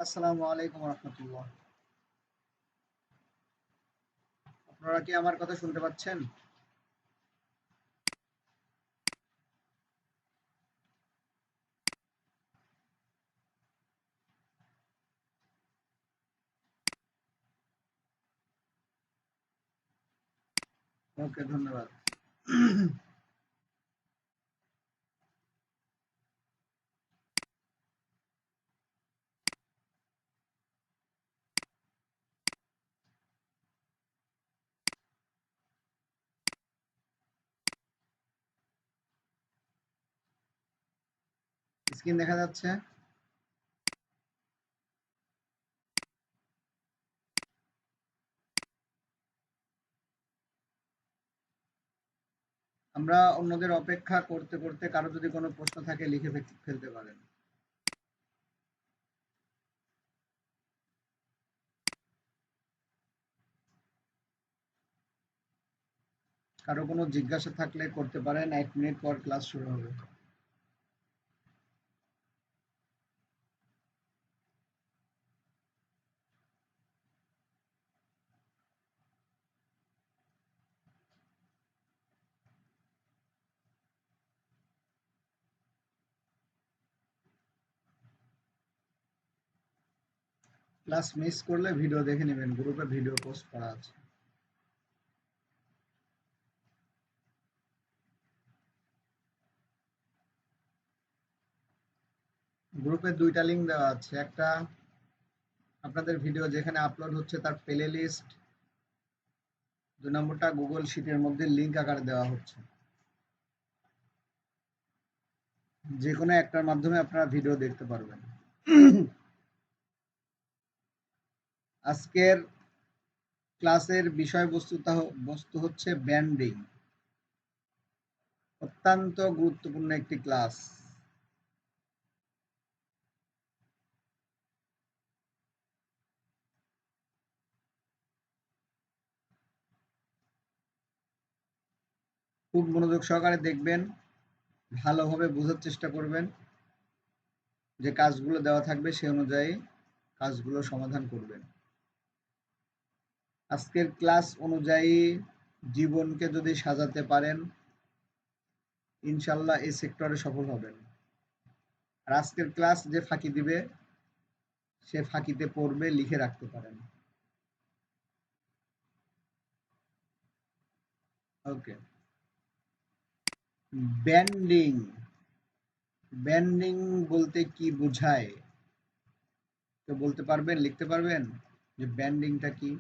আসসালামু আলাইকুম রহমতুল্লাহ। আপনারা কি আমার কথা শুনতে পাচ্ছেন? ওকে, ধন্যবাদ। স্ক্রিন দেখা যাচ্ছে? আমরা অন্যদের অপেক্ষা করতে করতে কারো যদি কোনো প্রশ্ন থাকে লিখে ফেলতে পারেন। কারো কোনো জিজ্ঞাসা থাকলে করতে পারেন, 1 মিনিট পর ক্লাস শুরু হবে। ক্লাস মিস করলে ভিডিও দেখে নেবেন, গ্রুপে ভিডিও পোস্ট করা আছে। গ্রুপে 2টা লিঙ্ক দেওয়া আছে। একটা আপনাদের ভিডিও যেখানে আপলোড হচ্ছে তার প্লে লিস্ট, 2 নম্বরটা গুগল শিটের মধ্যে লিঙ্ক আকারে দেওয়া হচ্ছে। যে কোনো একটার মাধ্যমে আপনারা ভিডিও দেখতে পারবেন। আজকের ক্লাসের বস্তু হচ্ছে ব্যান্ডিং। অত্যন্ত গুরুত্বপূর্ণ একটি ক্লাস। খুব মনোযোগ সহকারে দেখবেন, ভালোভাবে বোঝার চেষ্টা করবেন। যে কাজগুলো দেওয়া থাকবে সে অনুযায়ী কাজগুলো সমাধান করবেন। আজকের ক্লাস অনুযায়ী জীবনকে যদি সাজাতে পারেন, ইনশাল্লাহ এই সেক্টরে সফল হবেন। আর আজকের ক্লাস যে ফাঁকি দিবে সে ফাঁকিতে পড়বে, লিখে রাখতে পারেন। ওকে। ব্যান্ডিং। ব্যান্ডিং বলতে কি বোঝায়? কেউ বলতে পারবেন, লিখতে পারবেন যে ব্যান্ডিংটা কি?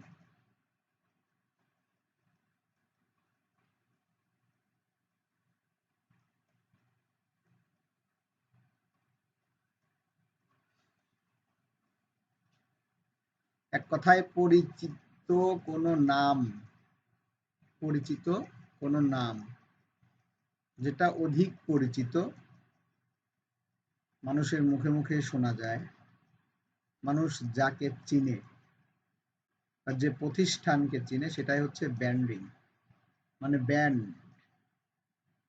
এক কথায় কোনো নাম, পরিচিত কোনো নাম যেটা অধিক পরিচিত, মানুষের মুখে মুখে শোনা যায়, মানুষ যাকে চিনে বা যে প্রতিষ্ঠানকে চিনে সেটাই হচ্ছে ব্যান্ডিং, মানে ব্যান্ড।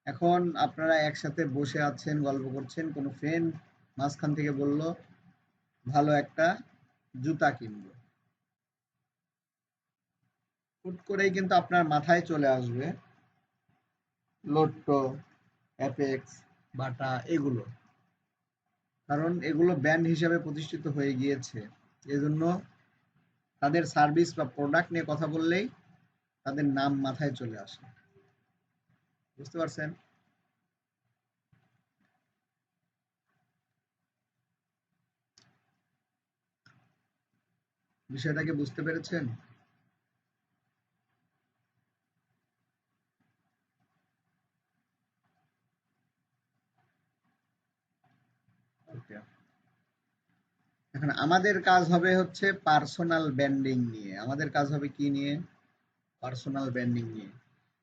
এখন আপনারা একসাথে বসে আছেন, গল্প করছেন, কোনো ফ্রেন্ড মাঝখান থেকে বলল ভালো একটা জুতা কিনবো। হুট করেই কিন্তু আপনার মাথায় চলে আসবে লোট্টো, অ্যাপেক্স, বাটা, এগুলো। কারণ এগুলো ব্র্যান্ড হিসাবে প্রতিষ্ঠিত হয়ে গিয়েছে। এজন্য তাদের সার্ভিস বা প্রোডাক্ট নিয়ে কথা বললেই তাদের নাম মাথায় চলে আসে। বুঝতে পারছেন? বিষয়টাকে বুঝতে পেরেছেন? ওকে। এখন আমাদের কাজ হবে হচ্ছে পার্সোনাল ব্র্যান্ডিং নিয়ে। আমাদের কাজ হবে কি নিয়ে? পার্সোনাল ব্র্যান্ডিং নিয়ে।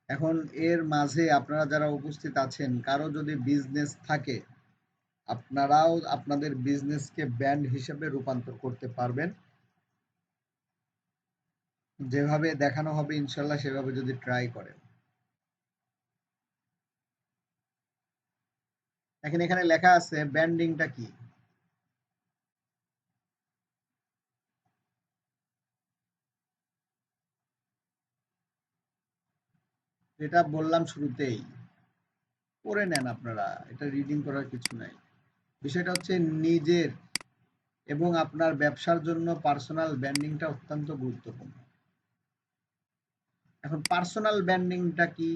এখন এর মাঝে আপনারা যারা উপস্থিত আছেন, কারো যদি বিজনেস থাকে, আপনারাও আপনাদের বিজনেসকে ব্র্যান্ড হিসেবে রূপান্তর করতে পারবেন। যেভাবে দেখানো হবে ইনশাল্লাহ সেভাবে যদি ট্রাই করেন। এখন এখানে লেখা আছে ব্র্যান্ডিংটা কি। যেটা বললাম শুরুতেই, পড়ে নেন আপনারা, এটা রিডিং করার কিছু নাই। বিষয়টা হচ্ছে নিজের এবং আপনার ব্যবসার জন্য পার্সোনাল ব্র্যান্ডিংটা অত্যন্ত গুরুত্বপূর্ণ। এখন পার্সোনাল ব্র্যান্ডিংটা কি?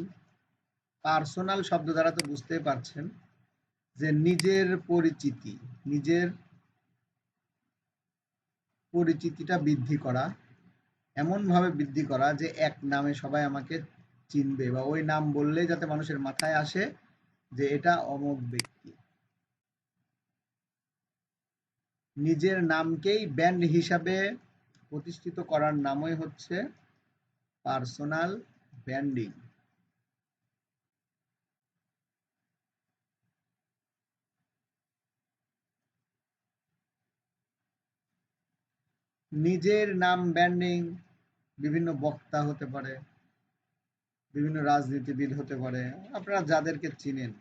পার্সোনাল শব্দ দ্বারা তো বুঝতেই পারছেন যে নিজের পরিচিতি, নিজের পরিচিতিটা বৃদ্ধি করা, এমনভাবে বৃদ্ধি করা যে এক নামে সবাই আমাকে চিনবে, বা ওই নাম বললেই যাতে মানুষের মাথায় আসে যে এটা অমুক ব্যক্তি। নিজের নামকেই ব্র্যান্ড হিসাবে প্রতিষ্ঠিত করার নামই হচ্ছে পার্সোনাল ব্র্যান্ডিং। নিজের নাম ব্র্যান্ডিং বিভিন্ন বক্তা হতে পারে, বিভিন্ন রাজনীতিবিদ হতে পারে, আপনারা যাদেরকে চিনেন,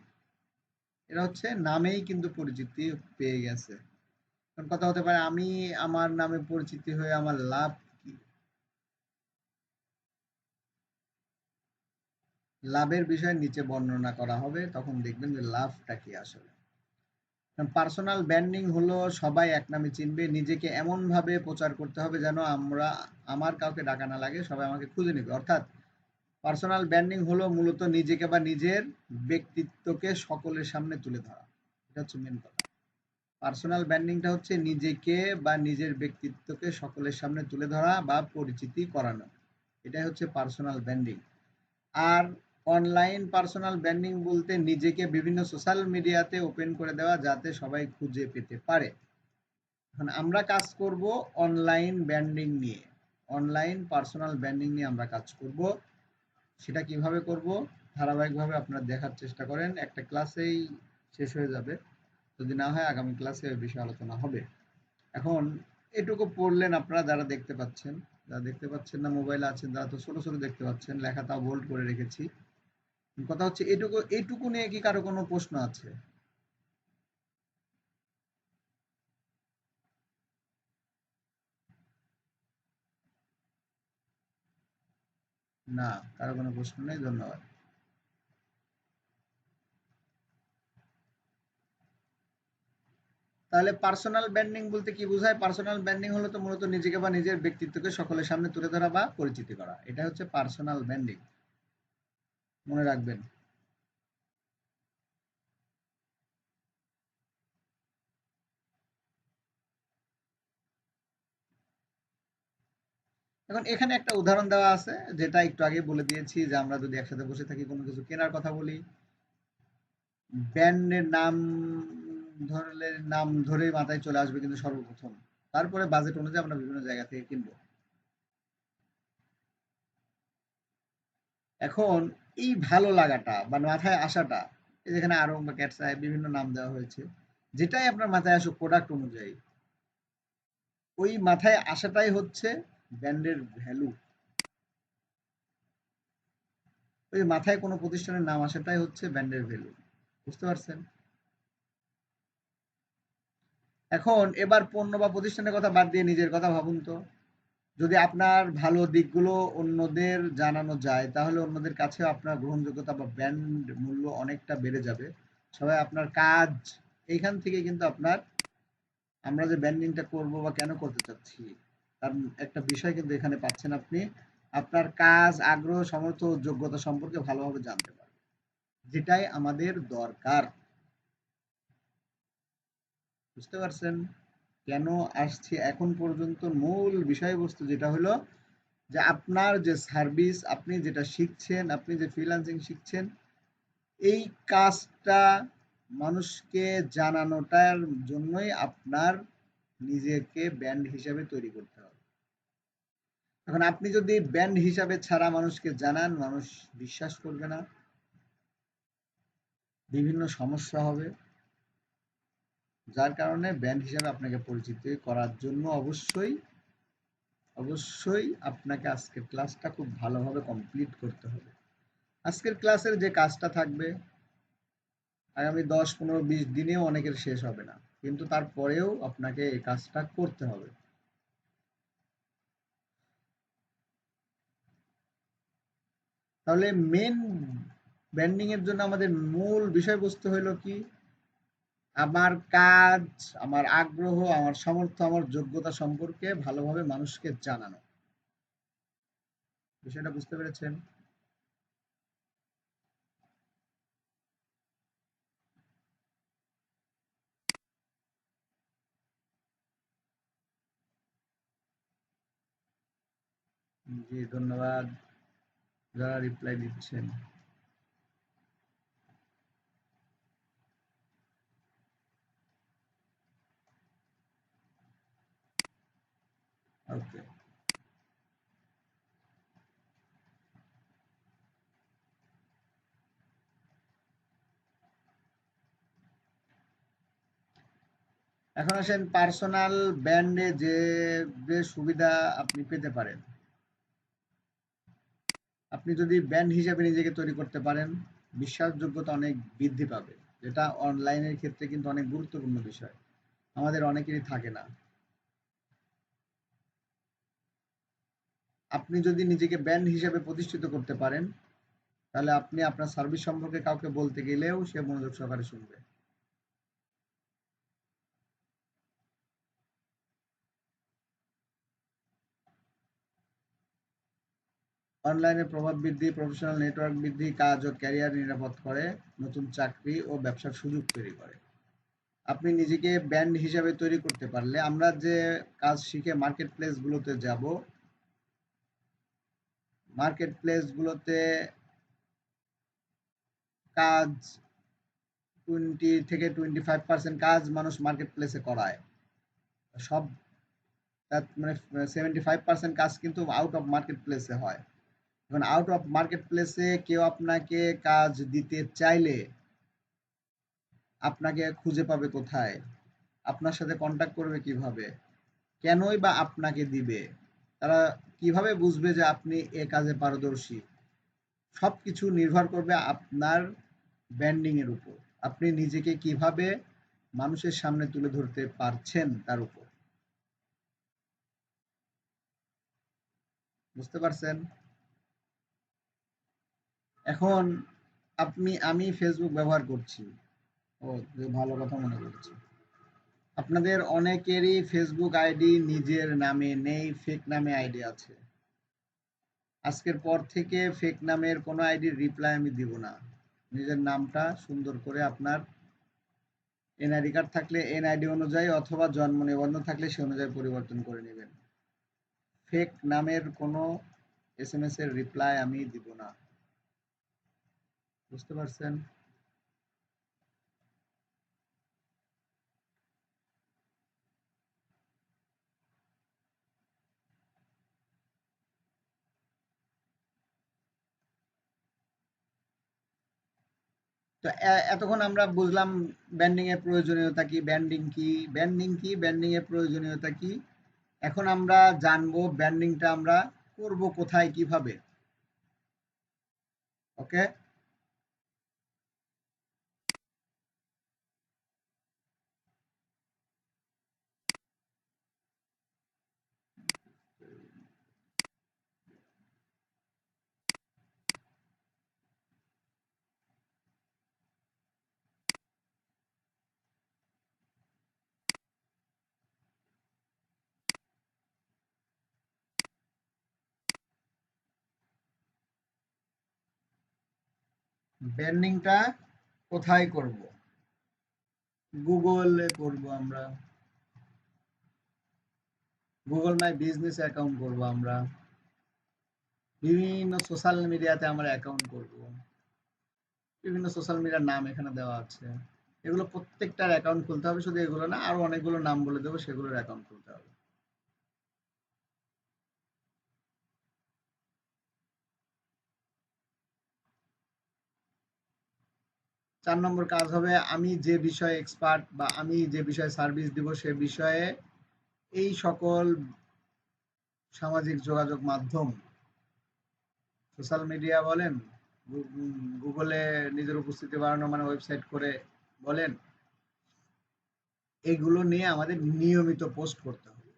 এরা হচ্ছে নামেই কিন্তু পরিচিতি পেয়ে গেছে। কারণ কথা হতে পারে আমি আমার নামে পরিচিতি হয়ে আমার লাভ কি? লাভের বিষয় নিচে বর্ণনা করা হবে, তখন দেখবেন যে লাভটা কি আসলে। পার্সোনাল ব্র্যান্ডিং হলো সবাই এক নামে চিনবে, নিজেকে এমন ভাবে প্রচার করতে হবে যেন আমার কাউকে ডাকা না লাগে, সবাই আমাকে খুঁজে নেবে। অর্থাৎ পার্সোনাল ব্র্যান্ডিং হলো মূলত নিজেকে বা নিজের ব্যক্তিত্বকে সকলের সামনে তুলে ধরা। এটা হচ্ছে মেন কথা। পার্সোনাল ব্র্যান্ডিংটা হচ্ছে নিজেকে বা নিজের ব্যক্তিত্বকে সকলের সামনে তুলে ধরা বা পরিচিতি করানো, এটাই হচ্ছে পার্সোনাল ব্র্যান্ডিং। আর অনলাইন পার্সোনাল ব্র্যান্ডিং বলতে নিজেকে বিভিন্ন সোশ্যাল মিডিয়াতে ওপেন করে দেওয়া যাতে সবাই খুঁজে পেতে পারে। এখন আমরা কাজ করব অনলাইন ব্র্যান্ডিং নিয়ে, অনলাইন পার্সোনাল ব্র্যান্ডিং নিয়ে আমরা কাজ করব। সেটা কিভাবে করব ধারাবাহিকভাবে আপনারা দেখার চেষ্টা করেন, একটা ক্লাসেই শেষ হয়ে যাবে, যদি না হয় আগামী ক্লাসে এই বিষয়ে আলোচনা হবে। এখন এটুকু পড়লেন আপনারা, যারা দেখতে পাচ্ছেন, যারা দেখতে পাচ্ছেন না মোবাইলে আছেন তারা তো ছোট ছোট দেখতে পাচ্ছেন, লেখাটাও বোল্ড করে রেখেছি। কথা হচ্ছে এটুকু, এইটুকু নিয়ে কি কারো কোনো প্রশ্ন আছে? না, কারো কোনো প্রশ্ন নেই, ধন্যবাদ। তাহলে পার্সোনাল ব্র্যান্ডিং বলতে কি বোঝায়? পার্সোনাল ব্র্যান্ডিং হলো তো মূলত নিজেকে বা নিজের ব্যক্তিত্বকে সকলের সামনে তুলে ধরা বা পরিচিতি করা, এটা হচ্ছে পার্সোনাল ব্র্যান্ডিং, মনে রাখবেন। এখন এখানে একটা উদাহরণ দেওয়া আছে, যেটা একটু আগে বলে দিয়েছি, যে আমরা যদি একসাথে বসে থাকি কোনো কিছু কেনার কথা বলি, ব্র্যান্ডের নাম ধরেই মাথায় চলে আসবে কিন্তু সর্বপ্রথম, তারপরে বাজেট অনুযায়ী আমরা বিভিন্ন জায়গা থেকে কিনবো। এখন এই ভালো লাগাটা বা মাথায় আসাটা, এই যেখানে আরং বা ক্যাটসাই বিভিন্ন নাম দেওয়া হয়েছে, যেটাই আপনার মাথায় আসুক প্রোডাক্ট অনুযায়ী, ওই মাথায় আসাটাই হচ্ছে ব্র্যান্ডের ভ্যালু। ওই মাথায় কোনো প্রতিষ্ঠানের নাম আসাটাই হচ্ছে ব্র্যান্ডের ভ্যালু। বুঝতে পারছেন? এখন এবার পণ্য বা প্রতিষ্ঠানের কথা বাদ দিয়ে নিজের কথা ভাবুন তো। যদি আপনার ভালো দিকগুলো অন্যদের জানানো যায়, তাহলে অন্যদের কাছেও আপনার গ্রহণযোগ্যতা বা ব্র্যান্ড মূল্য অনেকটা বেড়ে যাবে। সবাই আপনার কাজ, এইখান থেকে কিন্তু আপনার, আমরা যে ব্র্যান্ডিংটা করব বা কেন করতে চাচ্ছি, তার একটা বিষয় কিন্তু এখানে পাচ্ছেন আপনি। আপনার কাজ, আগ্রহ, সামর্থ্য ও যোগ্যতা সম্পর্কে ভালোভাবে জানতে পারবেন, যেটাই আমাদের দরকার। বুঝতে পারছেন কেন আসছি? এখন পর্যন্ত মূল বিষয়বস্তু যেটা হলো যে আপনার যে সার্ভিস, আপনি যেটা শিখছেন, আপনি যে ফ্রিল্যান্সিং শিখছেন, এই কাজটা মানুষকে জানানোটার জন্যই আপনার নিজেকে ব্র্যান্ড হিসাবে তৈরি করতে হবে। এখন আপনি যদি ব্র্যান্ড হিসাবে ছাড়া মানুষকে জানান, মানুষ বিশ্বাস করবে না, বিভিন্ন সমস্যা হবে। যার কারণে ব্র্যান্ড হিসাবে আপনাকে পরিচিত করার জন্য অবশ্যই অবশ্যই আপনাকে আজকের ক্লাসটা খুব ভালোভাবে কমপ্লিট করতে হবে। আজকের ক্লাসের যে কাজটা থাকবে, আগামী 10, 15, 20 দিনেও অনেকের শেষ হবে না, কিন্তু তারপরেও আপনাকে এই কাজটা করতে হবে। তাহলে মেন ব্র্যান্ডিং এর জন্য আমাদের মূল বিষয়বস্তু হলো কি? আমার কাজ, আমার আগ্রহ, আমার সামর্থ্য, আমার যোগ্যতা সম্পর্কে ভালোভাবে মানুষকে জানানো। বিষয়টা বুঝতে পেরেছেন? জি, ধন্যবাদ যারা রিপ্লাই দিচ্ছেন। ওকে। এখন আসেন পার্সোনাল ব্র্যান্ডে যে যে সুবিধা আপনি পেতে পারেন। আপনি যদি ব্র্যান্ড হিসেবে নিজেকে তৈরি করতে পারেন, বিশ্বাসযোগ্যতা অনেক বৃদ্ধি পাবে, যেটা অনলাইনের ক্ষেত্রে কিন্তু অনেক গুরুত্বপূর্ণ বিষয়, আমাদের অনেকেরই থাকে না। আপনি যদি নিজেকে ব্র্যান্ড হিসেবে প্রতিষ্ঠিত করতে পারেন, তাহলে আপনি আপনার সার্ভিস সম্পর্কে কাউকে বলতে গেলেও সে মনোযোগ সহকারে শুনবে। অনলাইনে প্রভাব বৃদ্ধি, প্রফেশনাল নেটওয়ার্ক বৃদ্ধি, কাজ ও ক্যারিয়ার নিরাপদ করে, নতুন চাকরি ও ব্যবসার সুযোগ তৈরি করে। আপনি নিজেকে ব্র্যান্ড হিসাবে তৈরি করতে পারলে, আমরা যে কাজ শিখে মার্কেট প্লেস গুলোতে যাব, মার্কেট প্লেস গুলোতে কাজ 20 থেকে 25% কাজ মানুষ মার্কেট প্লেসে করায়। সব মানে 75% কাজ কিন্তু আউট অফ মার্কেট প্লেসে হয়। এখন আউট অফ মার্কেট প্লেসে কেউ আপনাকে কাজ দিতে চাইলে আপনাকে খুঁজে পাবে কোথায়? আপনার সাথে কন্ট্যাক্ট করবে কিভাবে? কেনই বা আপনাকে দিবে? তারা কিভাবে বুঝবে যে আপনি এ কাজে পারদর্শী? সবকিছু নির্ভর করবে আপনার ব্র্যান্ডিং এর উপর। আপনি নিজেকে কিভাবে মানুষের সামনে তুলে ধরতে পারছেন তার উপর। বুঝতে পারছেন? এখন আমি ফেসবুক ব্যবহার করছি। ও, ভালো কথা মনে করেছি। আপনাদের অনেকেরই ফেসবুক আইডি নিজের নামে নেই, ফেক নামে আইডি আছে। আজকের পর থেকে ফেক নামের কোনো আইডির রিপ্লাই আমি দিব না। নিজের নামটা সুন্দর করে, আপনার এনআইডি কার্ড থাকলে এনআইডি অনুযায়ী অথবা জন্ম নিবন্ধন থাকলে সে অনুযায়ী পরিবর্তন করে নেবেন। ফেক নামের কোনো এসএমএস এর রিপ্লাই আমি দিব না। বুঝতে পারছেন? তো এতক্ষণ আমরা বুঝলাম ব্র্যান্ডিং এর প্রয়োজনীয়তা কি, ব্র্যান্ডিং এর প্রয়োজনীয়তা কি। এখন আমরা জানবো ব্র্যান্ডিংটা আমরা করব কোথায়, কিভাবে। ওকে। ব্র্যান্ডিংটা কোথায় করব? গুগলে করব আমরা। গুগল মাই বিজনেস অ্যাকাউন্ট করব আমরা। বিভিন্ন সোশ্যাল মিডিয়াতে আমরা অ্যাকাউন্ট করব। বিভিন্ন সোশ্যাল মিডিয়ার নাম এখানে দেওয়া আছে। এগুলো প্রত্যেকটার অ্যাকাউন্ট খুলতে হবে, শুধু এগুলো না, আরো অনেকগুলো নাম বলে দেবো, সেগুলোর অ্যাকাউন্ট খুলতে হবে। 4 নম্বর কাজ হবে, আমি যে বিষয়ে এক্সপার্ট বা আমি যে বিষয়ে সার্ভিস দিব সে বিষয়ে এই সকল সামাজিক যোগাযোগ মাধ্যম, সোশ্যাল মিডিয়া বলেন, গুগলে নিজের উপস্থিতি বাড়ানো মানে ওয়েবসাইট করে বলেন, এগুলো নিয়ে আমাদের নিয়মিত পোস্ট করতে হবে।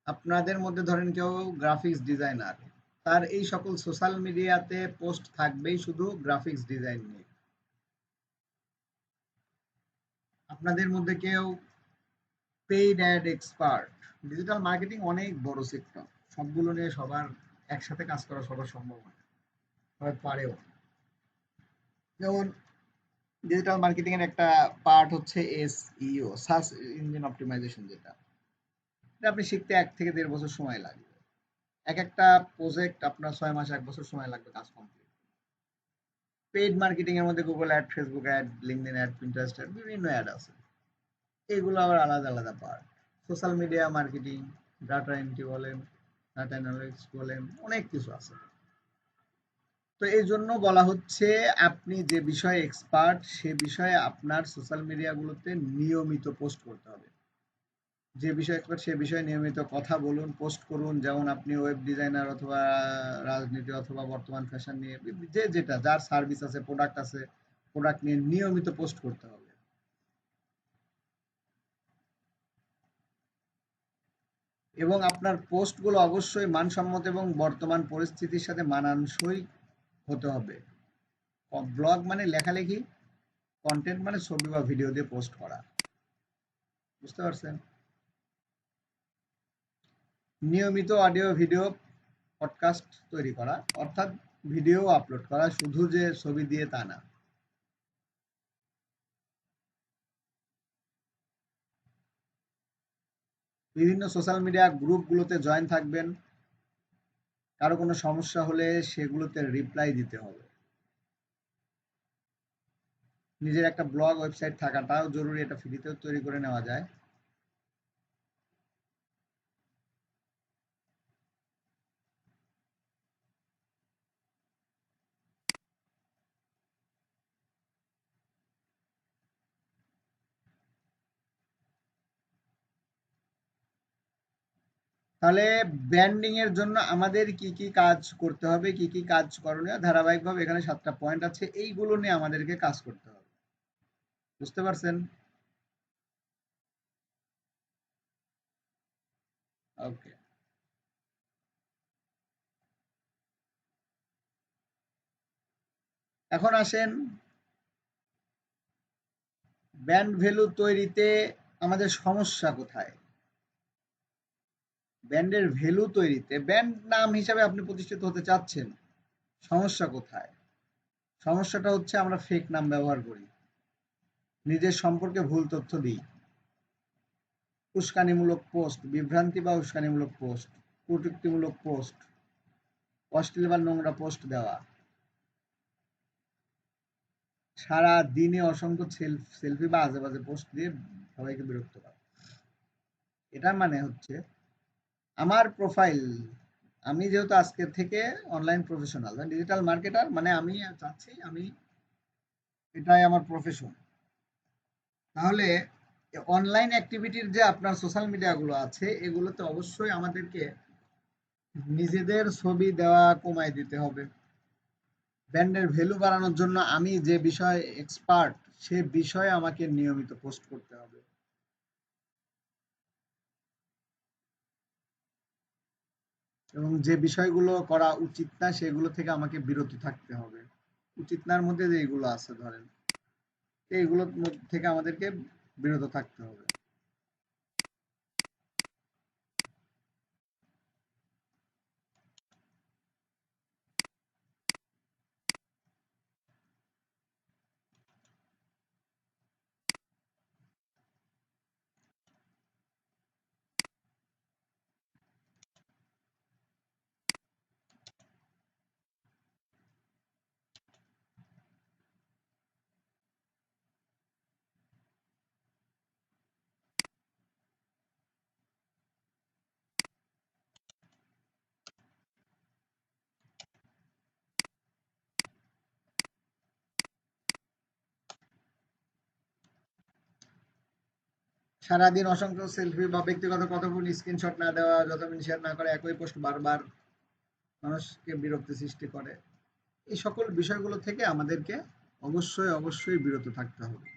আপনাদের মধ্যে ধরেন কেউ গ্রাফিক্স ডিজাইনার, তার এই সকল সোশ্যাল মিডিয়াতে পোস্ট থাকবেই শুধু গ্রাফিক্স ডিজাইন নিয়ে। আপনাদের মধ্যে কেউ paid ad expert, digital marketing অনেক বড় সেক্টর, সবগুলো নিয়ে সবার একসাথে কাজ করা সবার সম্ভব হয় না, সবাই পারেও না। যেমন ডিজিটাল মার্কেটিং এর একটা পার্ট হচ্ছে এসইও, সার্চ ইঞ্জিন অপটিমাইজেশন, যেটা আপনি শিখতে 1 থেকে 1.5 বছর সময় লাগবে। এক একটা প্রজেক্ট আপনার 6 মাস 1 বছর সময় লাগবে কাজ কমপ্লিট। পেইড মার্কেটিং এর মধ্যে Google ad, Facebook ad, LinkedIn ad, Pinterest ad, বিভিন্ন অ্যাড আছে। এগুলো আবার আলাদা আলাদা part. Social media marketing, data entry বলেন, ডাটা অ্যানালিটিক্স বলেন, অনেক কিছু আছে। তো এই জন্য বলা হচ্ছে আপনি যে বিষয়ে এক্সপার্ট সে বিষয়ে আপনার সোশ্যাল মিডিয়াগুলোতে নিয়মিত পোস্ট করতে হবে। যে বিষয়ে এক্সপার্ট সে বিষয়ে নিয়মিত কথা বলুন, পোস্ট করুন। যেমন আপনি ওয়েব ডিজাইনার অথবা রাজনীতি অথবা বর্তমান ফ্যাশন নিয়ে, যে যেটা যার সার্ভিস আছে, প্রোডাক্ট আছে, প্রোডাক্ট নিয়ে নিয়মিত পোস্ট করতে হবে। এবং আপনার পোস্টগুলো অবশ্যই মানসম্মত এবং বর্তমান পরিস্থিতির সাথে মানানসই হতে হবে। ব্লগ মানে লেখালেখি, কন্টেন্ট মানে ছবি বা ভিডিও দিয়ে পোস্ট করা। বুঝতে পারছেন? নিয়মিত অডিও ভিডিও পডকাস্ট তৈরি করা, অর্থাৎ ভিডিও আপলোড করা, শুধু যে ছবি দিয়ে তা না। বিভিন্ন সোশ্যাল মিডিয়া গ্রুপগুলোতে জয়েন থাকবেন। কারো কোনো সমস্যা হলে সেগুলোতে রিপ্লাই দিতে হবে। নিজের একটা ব্লগ ওয়েবসাইট থাকাটাও জরুরি, এটা ফ্রিতেও তৈরি করে নেওয়া যায়। তাহলে ব্র্যান্ডিং এর জন্য আমাদের কি কি কাজ করতে হবে, কি কি কাজ করণীয়, ধারাবাহিকভাবে এখানে 7টা পয়েন্ট আছে, এইগুলো নিয়ে আমাদেরকে কাজ করতে হবে। বুঝতে পারছেন? ওকে। এখন আসেন ব্র্যান্ড ভ্যালু তৈরিতে আমাদের সমস্যা কোথায়। ব্র্যান্ডের ভ্যালু তৈরিতে, ব্র্যান্ড নাম হিসাবে আপনি প্রতিষ্ঠিত হতে চাচ্ছেন, সমস্যা কোথায়? সমস্যাটা হচ্ছে আমরা ফেক নাম ব্যবহার করি, নিজের সম্পর্কে ভুল তথ্য দিই, উস্কানিমূলক পোস্ট, বিভ্রান্তি বা উস্কানিমূলক পোস্ট, কটূক্তিমূলক পোস্ট, অশ্লীল বা নোংরা পোস্ট দেওয়া, সারা দিনে অসংখ্য সেলফি বা আজে বাজে পোস্ট দিয়ে সবাইকে বিরক্ত করা। এটা মানে হচ্ছে আমার প্রোফাইল, আমি যেহেতু আজকের থেকে অনলাইন প্রফেশনাল ডিজিটাল মার্কেটার, মানে আমি চাচ্ছি আমি এটাই আমার প্রফেশন। তাহলে অনলাইন অ্যাক্টিভিটির যে আপনার সোশ্যাল মিডিয়াগুলো আছে এগুলোতে অবশ্যই আমাদেরকে নিজেদের ছবি দেওয়া কমায় দিতে হবে। ব্র্যান্ডের ভ্যালু বাড়ানোর জন্য আমি যে বিষয়ে এক্সপার্ট সে বিষয়ে আমাকে নিয়মিত পোস্ট করতে হবে। এবং যে বিষয়গুলো করা উচিত না সেগুলো থেকে আমাকে বিরত থাকতে হবে। উচিত নার মধ্যে যে এগুলো আছে ধরেন, এইগুলোর মধ্যে থেকে আমাদেরকে বিরত থাকতে হবে। সারাদিন অসংখ্য সেলফি বা ব্যক্তিগত কথোপকথন স্ক্রিনশট না দেওয়া, যথামিন শেয়ার না করে একই পোস্ট বারবার মানুষকে বিরক্তি সৃষ্টি করে, এই সকল বিষয়গুলো থেকে আমাদেরকে অবশ্যই অবশ্যই বিরত থাকতে হবে।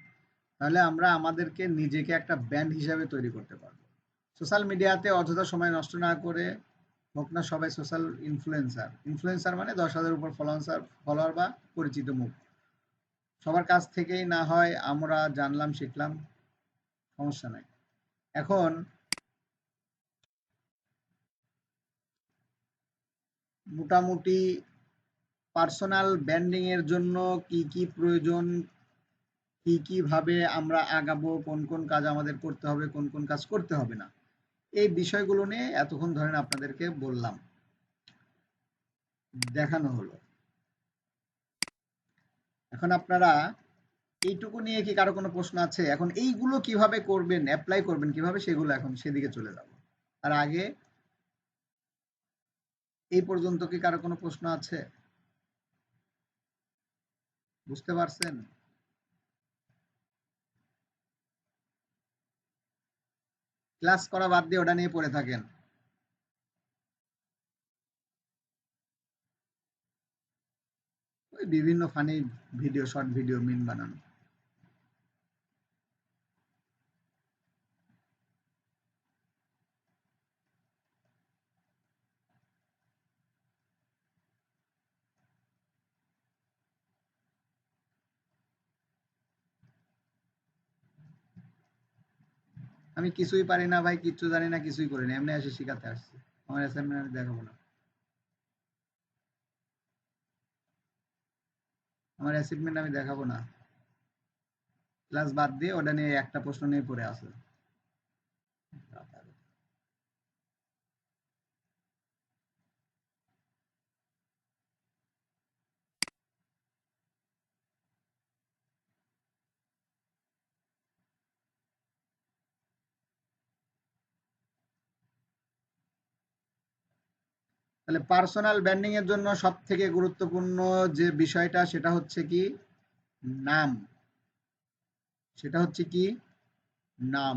তাহলে আমরা আমাদেরকে নিজেকে একটা ব্র্যান্ড হিসাবে তৈরি করতে পারবো। সোশ্যাল মিডিয়াতে অযথা সময় নষ্ট না করে হোক না সবাই সোশ্যাল ইনফ্লুয়েন্সার। ইনফ্লুয়েন্সার মানে 10,000 উপর ফলোয়ার বা পরিচিত মুখ। সবার কাছ থেকেই না হয় আমরা জানলাম শিখলাম, সমস্যা নাই। এখন মোটামুটি পার্সোনাল ব্র্যান্ডিং এর জন্য কি কি প্রয়োজন, কি কি ভাবে আমরা আগাবো, কোন কোন কাজ আমাদের করতে হবে, কোন কোন কাজ করতে হবে না, এই বিষয়গুলো নিয়ে এতক্ষণ ধরেন আপনাদেরকে বললাম, দেখানো হলো। এখন আপনারা এইটুকু নিয়ে কি কারো কোনো প্রশ্ন আছে? এখন এইগুলো কিভাবে করবেন, অ্যাপ্লাই করবেন কিভাবে, সেগুলো এখন সেদিকে চলে যাব। আর আগে এই পর্যন্ত কি কারো কোনো প্রশ্ন আছে? বুঝতে পারছেন? ক্লাস করা বাদ দিয়ে ওটা নিয়ে পড়ে থাকেন। ওই বিভিন্ন ফানি ভিডিও, শর্ট ভিডিও, মিম বানানো। আমি কিছুই পারি না ভাই, কিচ্ছু জানি না, কিছুই করি না, এমনি এসে শিখাতে আসছি। আমার অ্যাসাইনমেন্ট আমি দেখাবো না। আমার অ্যাসাইনমেন্ট আমি দেখাবো না। ক্লাস বাদ দিয়ে ওটা নিয়ে একটা প্রশ্ন নিয়ে পড়ে আছে। তাহলে পার্সোনাল ব্র্যান্ডিং এর জন্য সব থেকে গুরুত্বপূর্ণ যে বিষয়টা, সেটা হচ্ছে কি নাম। সেটা হচ্ছে কি নাম।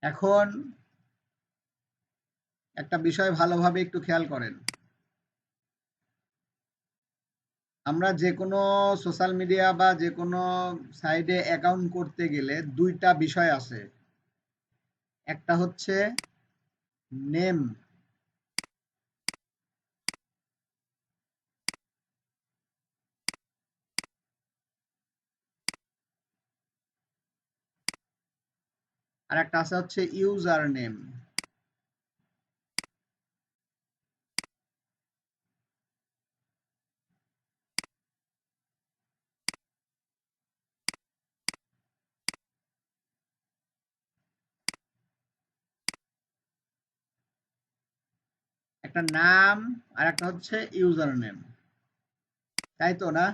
এখন একটা বিষয় ভালোভাবে একটু খেয়াল করেন। আমরা যে কোনো সোশ্যাল মিডিয়া বা যে কোনো সাইডে অ্যাকাউন্ট করতে গেলে দুইটা বিষয় আছে। একটা হচ্ছে নেম, আর একটা আছে হচ্ছে ইউজার নেম। একটা নাম আর একটা হচ্ছে ইউজার নেম, তাই তো না?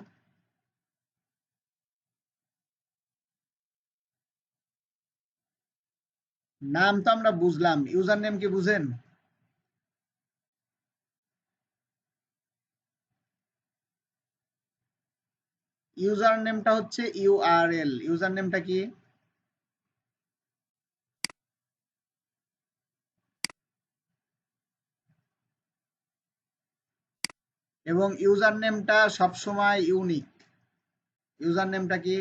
নাম তো আমরা বুঝলাম, ইউজার নেম কি বুঝেন? ইউজার নেমটা হচ্ছে ইউআরএল। ইউজার নেমটা কি? এবং ইউজার নেমটা সবসময় ইউনিক। ইউজার নেমটা কি?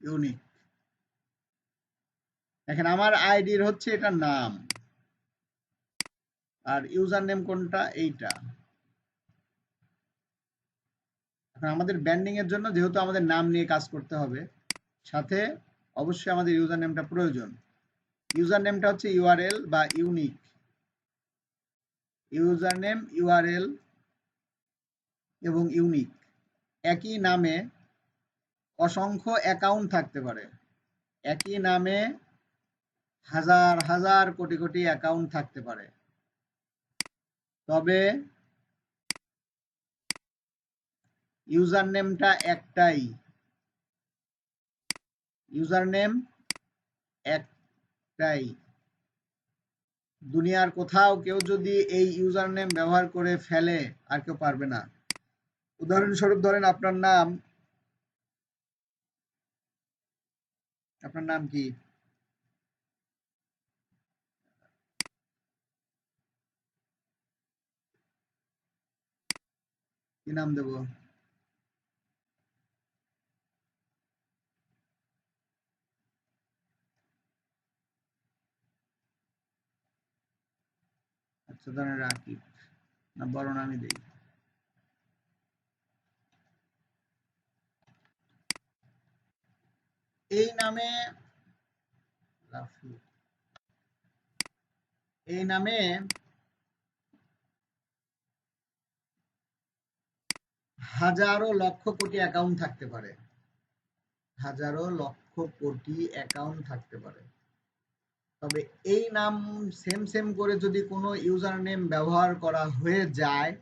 ইউনিক। দেখেন আমার আইডির হচ্ছে এটা নাম, আর ইউজার নেম কোনটা? এইটা। এখন আমাদের ব্র্যান্ডিং এর জন্য যেহেতু আমাদের নাম নিয়ে কাজ করতে হবে, সাথে অবশ্যই আমাদের ইউজার নেমটা প্রয়োজন। ইউজার নেমটা হচ্ছে ইউআরএল বা ইউনিক। ইউজার নেম, ইউআরএল এবং ইউনিক। একই নামে অসংখ্য অ্যাকাউন্ট থাকতে পারে। একই নামে হাজার হাজার কোটি কোটি অ্যাকাউন্ট থাকতে পারে, তবে ইউজার নেমটা একটাই। ইউজার নেম একটাই। দুনিয়ার কোথাও কেউ যদি এই ইউজার নেম ব্যবহার করে ফেলে, আর কেউ পারবে না। উদাহরণস্বরূপ ধরেন আপনার নাম, আপনার নাম কি? কি নাম দেব? সুতরাং রাকিব না বড় নামই দেই। এই নামে রাফি, এই নামে হাজারো লক্ষ কোটি অ্যাকাউন্ট থাকতে পারে, হাজারো লক্ষ কোটি অ্যাকাউন্ট থাকতে পারে। তবে এই নাম সেম সেম করে যদি কোনো ইউজার নেম ব্যবহার করা হয়ে যায়,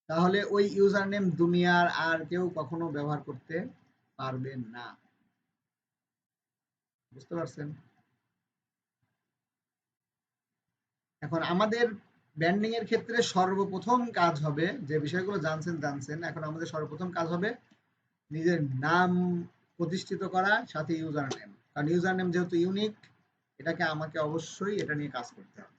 তাহলে ওই ইউজার নেম দুনিয়ার আর কেউ কখনো ব্যবহার করতে পারবে না। বুঝতে পারছেন? এখন আমাদের ব্র্যান্ডিং এর ক্ষেত্রে সর্বপ্রথম কাজ হবে, যে বিষয়গুলো জানছেন, এখন আমাদের সর্বপ্রথম কাজ হবে নিজের নাম প্রতিষ্ঠিত করা, সাথে ইউজার নেম। কারণ ইউজার নেম যেহেতু ইউনিক, এটাকে আমাকে অবশ্যই এটা নিয়ে কাজ করতে হবে।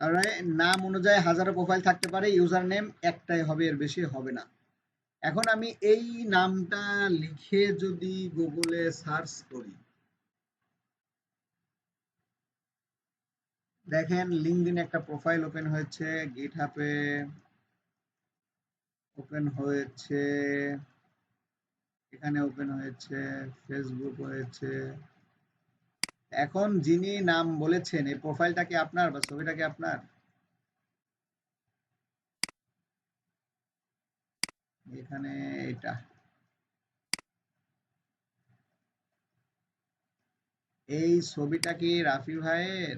আর নাম অনুযায়ী হাজারো প্রোফাইল থাকতে পারে, ইউজার নেম একটাই হবে, এর বেশি হবে না। এখন আমি এই নামটা লিখে যদি গুগলে সার্চ করি, দেখেন লিঙ্কডইনে একটা প্রোফাইল ওপেন হয়েছে, গিটহাবে ওপেন হয়েছে, এখানে ওপেন হয়েছে, ফেসবুক হয়েছে। এখন যিনি নাম বলেছেন, এই প্রোফাইলটা কি আপনার বা ছবিটা কি আপনার? এখানে এটা, এই ছবিটা কি রাফি ভাইয়ের?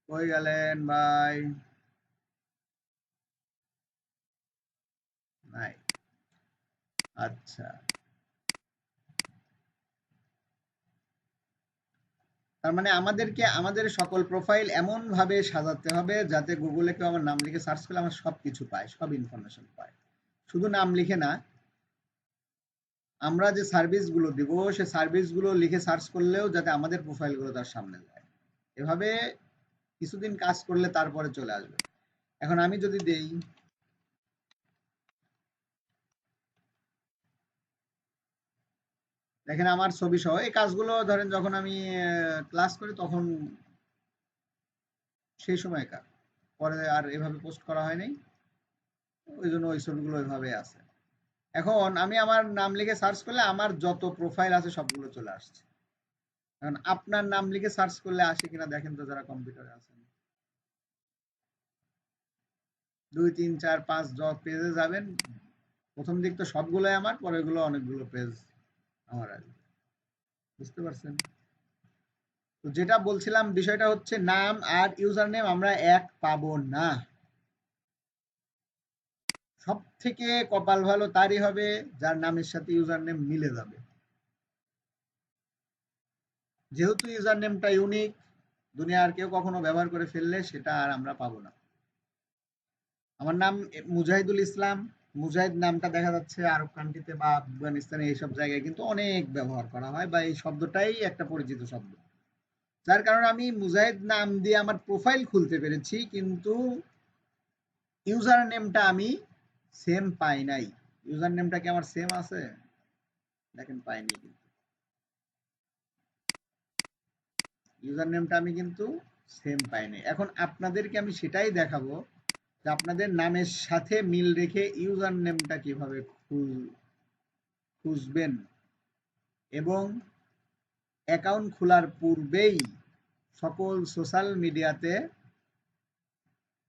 কই গেলেন ভাই? নাই। আচ্ছা, তার মানে আমাদেরকে আমাদের সকল প্রোফাইল এমন ভাবে সাজাতে হবে যাতে গুগলে কেউ আমার নাম লিখে সার্চ করলে আমার সবকিছু পায়, সব ইনফরমেশন পায়। শুধু নাম লিখে না, আমরা যে সার্ভিসগুলো দিব সে সার্ভিসগুলো লিখে সার্চ করলেও যাতে আমাদের প্রোফাইলগুলো তার সামনে যায়। এভাবে কিছুদিন কাজ করলে তারপরে চলে আসবে। এখন আমি যদি দেই, দেখেন আমার ছবি সহ এই কাজগুলো ধরেন যখন আমি ক্লাস করি তখন সেই সময়কার, পরে আর এভাবে পোস্ট করা হয় নাই, ওই জন্য ওই ছবিগুলো ওইভাবে আছে। এখন আমি আমার নাম লিখে সার্চ করলে আমার যত প্রোফাইল আছে সবগুলো চলে আসছে। এখন আপনার নাম লিখে সার্চ করলে আসে কিনা দেখেন তো, যারা কম্পিউটারে আছেন। 2 3 4 5 পেজে যাবেন, প্রথম দিক তো সবগুলোই আমার, পরেগুলো অনেকগুলো পেজ আমার আসবে। বুঝতে পারছেন? তো যেটা বলছিলাম বিষয়টা হচ্ছে, নাম আর ইউজার নেম আমরা এক পাবো না। সব থেকে কপাল ভালো তারই হবে যার নামের সাথে ইউজার নেম মিলে যাবে। যেহেতু ইউজার নেমটা ইউনিক, দুনিয়ার কেউ কখনো ব্যবহার করে ফেললে সেটা আর আমরা পাবো না। আমার নাম মুজাহিদুল ইসলাম। মুজাহিদ নামটা দেখা যাচ্ছে আরব কান্ট্রিতে বা আফগানিস্তানে এইসব জায়গায় কিন্তু অনেক ব্যবহার করা হয়, বা এই শব্দটাই একটা পরিচিত শব্দ। যার কারণে আমি মুজাহিদ নাম দিয়ে আমার প্রোফাইল খুলতে পেরেছি, কিন্তু ইউজার নেমটা আমি সেম পাই নাই। ইউজার নেমটা কি আমার সেম আছে? দেখেন পাইনি, কিন্তু ইউজার নেমটা আমি কিন্তু সেম পাইনি। এখন আপনাদেরকে আমি সেটাই দেখাবো যে আপনাদের নামের সাথে মিল রেখে ইউজার নেমটা কিভাবে খুঁজবেন, এবং অ্যাকাউন্ট খোলার পূর্বেই সকল সোশ্যাল মিডিয়াতে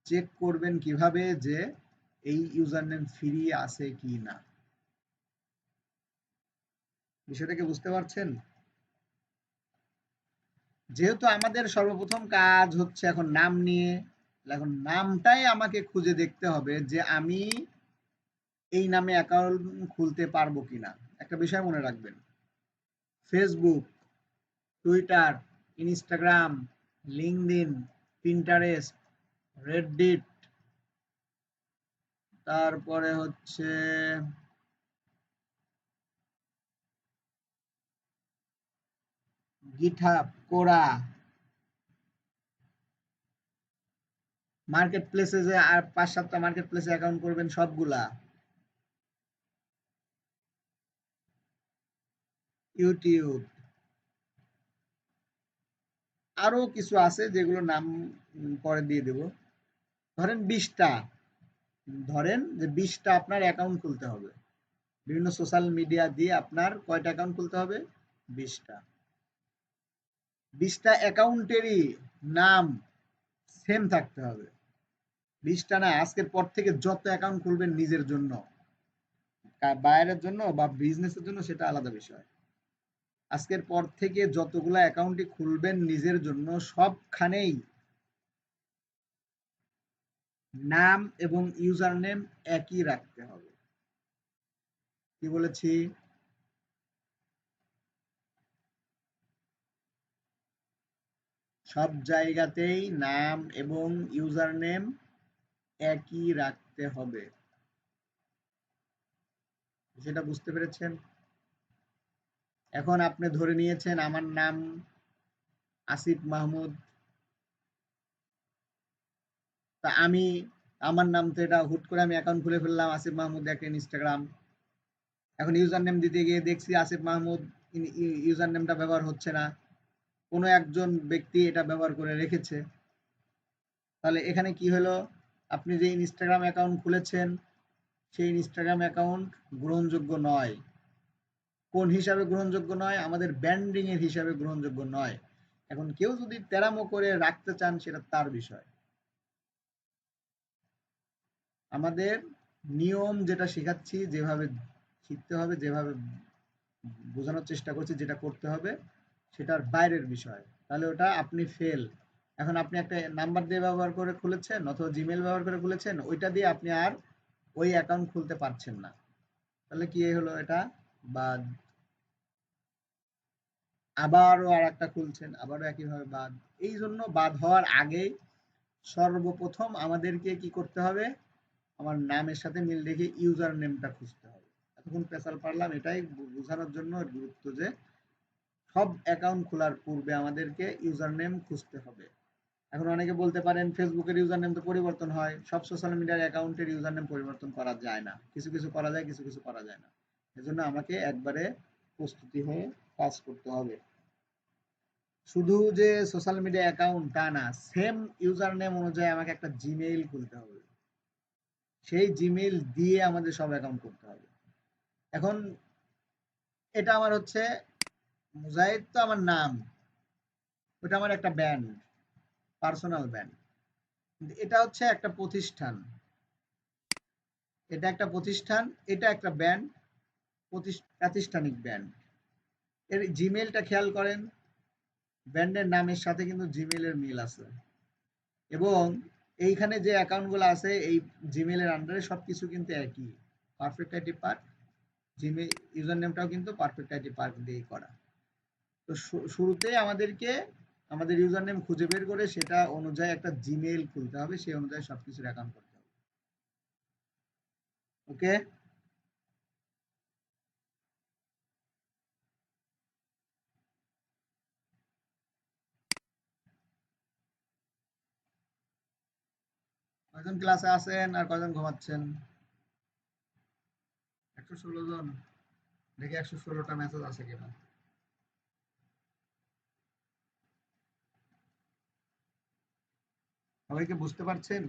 চেক করবেন কিভাবে যে এই ইউজার নেম ফ্রি আছে কি না। বিষয়টাকে বুঝতে পারছেন? যেহেতু আমাদের সর্বপ্রথম কাজ হচ্ছে এখন নাম নিয়ে, এখন নামটাই আমাকে খুঁজে দেখতে হবে যে আমি এই নামে অ্যাকাউন্ট খুলতে পারবো কিনা। একটা বিষয় মনে রাখবেন, Facebook, Twitter, Instagram, LinkedIn, Pinterest, Reddit, তারপরে হচ্ছে গিটহাব, কোরা, মার্কেট প্লেসে যে আর 5-7টা মার্কেট প্লেসে অ্যাকাউন্ট করবেন সবগুলা, ইউটিউব, আরো কিছু আছে যেগুলো নাম পরে দিয়ে দেব। ধরেন 20টা, ধরেন যে 20টা আপনার অ্যাকাউন্ট খুলতে হবে। বিভিন্ন সোশ্যাল মিডিয়া দিয়ে আপনার কয়টা অ্যাকাউন্ট খুলতে হবে? 20টা। 20টা অ্যাকাউন্টেরই নাম সেম থাকতে হবে। 20টা না, আজকের পর থেকে যত অ্যাকাউন্ট খুলবেন নিজের জন্য, বাইরের জন্য বা বিজনেসের জন্য সেটা আলাদা বিষয়। আজকের পর থেকে যতগুলা অ্যাকাউন্টই খুলবেন নিজের জন্য, সবখানেই নাম এবং ইউজার নেম একই রাখতে হবে। কি বলেছি? সব জায়গাতেই নাম এবং ইউজার নেম একই রাখতে হবে। সেটা বুঝতে পেরেছেন? এখন আপনি ধরে নিয়েছেন আমার নাম আসিফ মাহমুদ, তা আমি, আমার নাম তো এটা হুট করে আমি অ্যাকাউন্ট খুলে ফেললাম আসিফ মাহমুদ একটা ইনস্টাগ্রাম। এখন ইউজার নেম দিতে গিয়ে দেখছি আসিফ মাহমুদ ইউজার নেমটা ব্যবহার হচ্ছে না, কোনো একজন ব্যক্তি এটা ব্যবহার করে রেখেছে। তাহলে এখানে কি হলো? আপনি যে ইনস্টাগ্রাম অ্যাকাউন্ট খুলেছেন সেই ইনস্টাগ্রাম অ্যাকাউন্ট গ্রহণযোগ্য নয়। কোন হিসাবে গ্রহণযোগ্য নয়? আমাদের ব্র্যান্ডিং এর হিসাবে গ্রহণযোগ্য নয়। এখন কেউ যদি তেরামো করে রাখতে চান সেটা তার বিষয়। আমাদের নিয়ম যেটা শেখাচ্ছি, যেভাবে শিখতে হবে, যেভাবে বোঝানোর চেষ্টা করছি, যেটা করতে হবে সেটার বাইরের বিষয়, তাহলে ওটা আপনি ফেল। এখন আপনি একটা নাম্বার দিয়ে ব্যবহার করে খুলেছেন অথবা জিমেল ব্যবহার করে খুলেছেন, ওইটা দিয়ে আপনি আর ওই অ্যাকাউন্ট খুলতে পারছেন না, তাহলে কি হলো? এটা বাদ। আবারও আর একটা খুলছেন, আবারও একইভাবে বাদ। এই জন্য বাদ হওয়ার আগে সর্বপ্রথম আমাদেরকে কি করতে হবে? আমার নামের সাথে মিল রেখে ইউজার নেমটা খুঁজতে হবে। এতক্ষণ পেশাল পারলাম এটাই বোঝানোর জন্য গুরুত্ব, যে সব অ্যাকাউন্ট খোলার পূর্বে আমাদেরকে ইউজার নেম খুঁজতে হবে। এখন অনেকে বলতে পারেন ফেসবুকের ইউজার নেম তো পরিবর্তন হয়, সব সোশ্যাল মিডিয়ার অ্যাকাউন্টের ইউজার নেম পরিবর্তন করা যায় না, কিছু কিছু করা যায়, কিছু কিছু করা যায় না। এজন্য আমাকে একবারে প্রস্তুতি হয়ে কাজ করতে হবে। শুধু যে সোশ্যাল মিডিয়া অ্যাকাউন্ট তা না, সেম ইউজার নেম অনুযায়ী আমাকে একটা জিমেইল খুলতে হবে, সেই জিমেইল দিয়ে আমাদের সব অ্যাকাউন্ট করতে হবে। এখন এটা আমার হচ্ছে মুজাহিদ, তো আমার নাম, ওটা আমার একটা ব্যান্ড, পার্সোনাল ব্যান্ড। এটা হচ্ছে একটা প্রতিষ্ঠান, এটা একটা প্রতিষ্ঠান, এটা একটা ব্যান্ড, প্রাতিষ্ঠানিক ব্যান্ড। এর জিমেইলটা খেয়াল করেন, ব্যান্ডের নামের সাথে কিন্তু জিমেইলের মিল আছে, এবং এইখানে যে অ্যাকাউন্টগুলো আছে এই জিমেইলের আন্ডারে সবকিছু কিন্তু একই। Perfect IT park, Gmail user নেমটাও কিন্তু পারফেক্ট আইটি পার্ক দিয়েই করা। তো শুরুতেই আমাদেরকে আমাদের ইউজার নেম খুঁজে বের করে সেটা অনুযায়ী একটা জিমেইল খুলতে হবে, সেই অনুযায়ী সবকিছুর অ্যাকাউন্ট করতে হবে। ওকে? কয়জন ক্লাসে আছেন আর কয়জন ঘুমাচ্ছেন? 116 জন। দেখি 116টা মেসেজ আছে কিনা। সবাইকে বুঝতে পারছেন?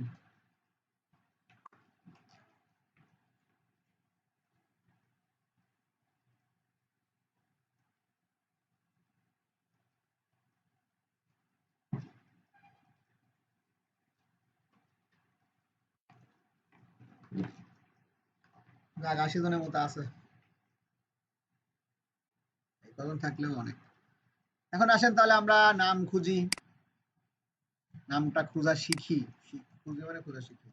যাক, 80 জনের মতো আছে, এই কজন থাকলেও অনেক। এখন আসেন তাহলে আমরা নাম খুঁজি, নামটা খোঁজা শিখি। খুঁজি মানে খোঁজা শিখি।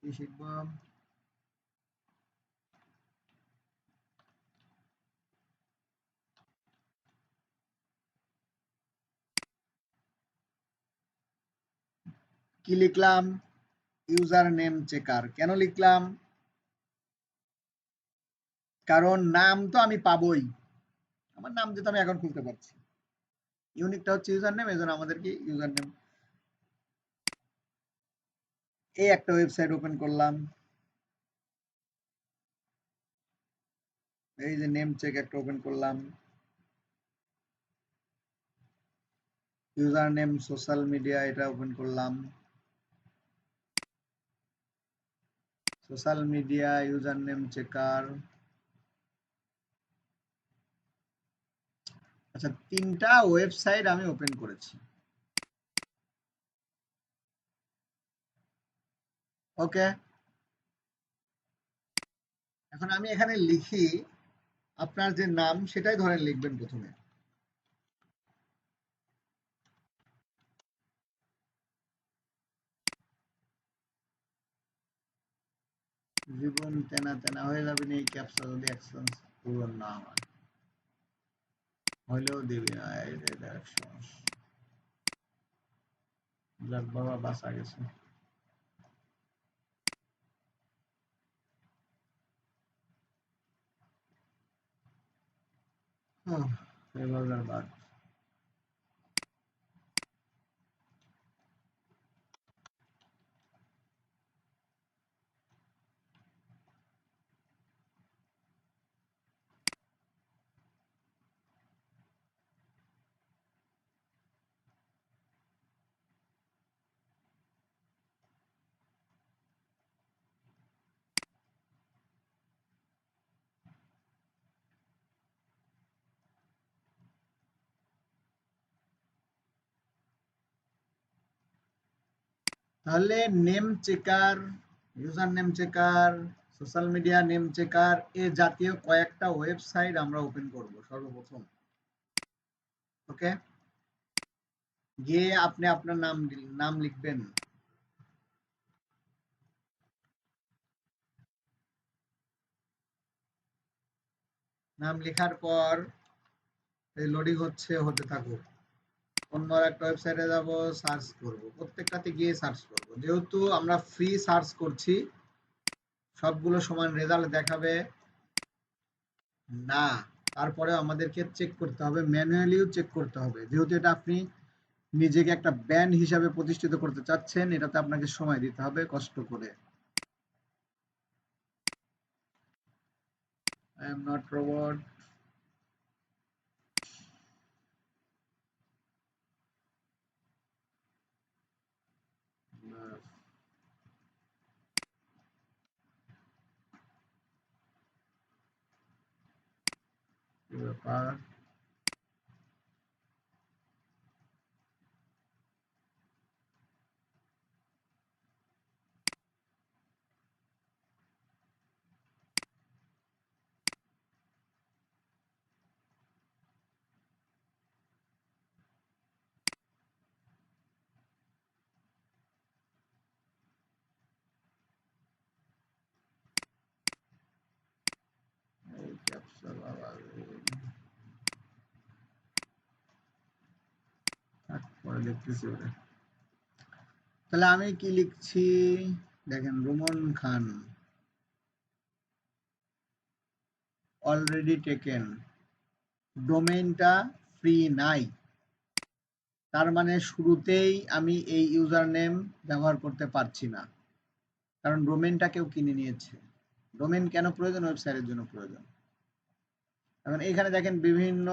কি শিখবো? কি লিখলাম? User name checker. কেন লিখলাম? কারণ নাম তো আমি পাবোই, আমার নাম দিয়ে তো আমি অ্যাকাউন্ট খুলতে পারছি। ইউনিকটা হচ্ছে ইউজার নেম, এই জন্য আমাদেরকে ইউজার নেম এই একটা ওয়েবসাইট ওপেন করলাম, এই যে নেম চেক একটা ওপেন করলাম, ইউজার নেম সোশ্যাল মিডিয়া এটা ওপেন করলাম, social media user name checker. আচ্ছা, 3টা ওয়েবসাইট আমি ওপেন করেছি। ওকে, এখন আমি এখানে লিখি আপনার যে নাম সেটাই ধরেন লিখবেন প্রথমে। জীবন তেনা তেনা হয়ে যাবে না এই ক্যাপচা যদি অ্যাকশন পূরণ না হয়, হইলেও দিবি না, এই যে দেখ সমস্যা। যাক বাবা, বাঁচা গেছে। এবার বাদ। তাহলে name checker, user name checker, social media name checker এ জাতীয় কয়েকটা ওয়েবসাইট আমরা ওপেন করব সর্বপ্রথম। ওকে, গিয়ে আপনি আপনার নাম লিখবেন। নাম লেখার পর এই লোডিং হচ্ছে, হতে থাকুক। অন্য একটা ওয়েবসাইটে যাব, সার্চ করব, প্রত্যেকটাতে গিয়ে সার্চ করব। যেহেতু আমরা ফ্রি সার্চ করছি, সবগুলো সমান রেজাল্ট দেখাবে না। তারপরে আমাদেরকে চেক করতে হবে, ম্যানুয়ালিও চেক করতে হবে। যেহেতু এটা আপনি নিজেকে একটা ব্র্যান্ড হিসাবে প্রতিষ্ঠিত করতে চাচ্ছেন, এটাতে আপনাকে সময় দিতে হবে কষ্ট করে। I am not robot. ব্যাপার, এই ক্যাপচা বাবা রে। থাক, পরে দেখতেছি ওটা। তাহলে আমি কি লিখছি দেখেন, রুমন খান অলরেডি টেকেন, ডোমেইনটা ফ্রি নাই, তার মানে শুরুতেই আমি এই ইউজার নেম ব্যবহার করতে পারছি না, কারণ ডোমেইনটা কেউ কিনে নিয়েছে। ডোমেইন কেন প্রয়োজন? ওয়েবসাইটের জন্য প্রয়োজন। এখন এইখানে দেখেন বিভিন্ন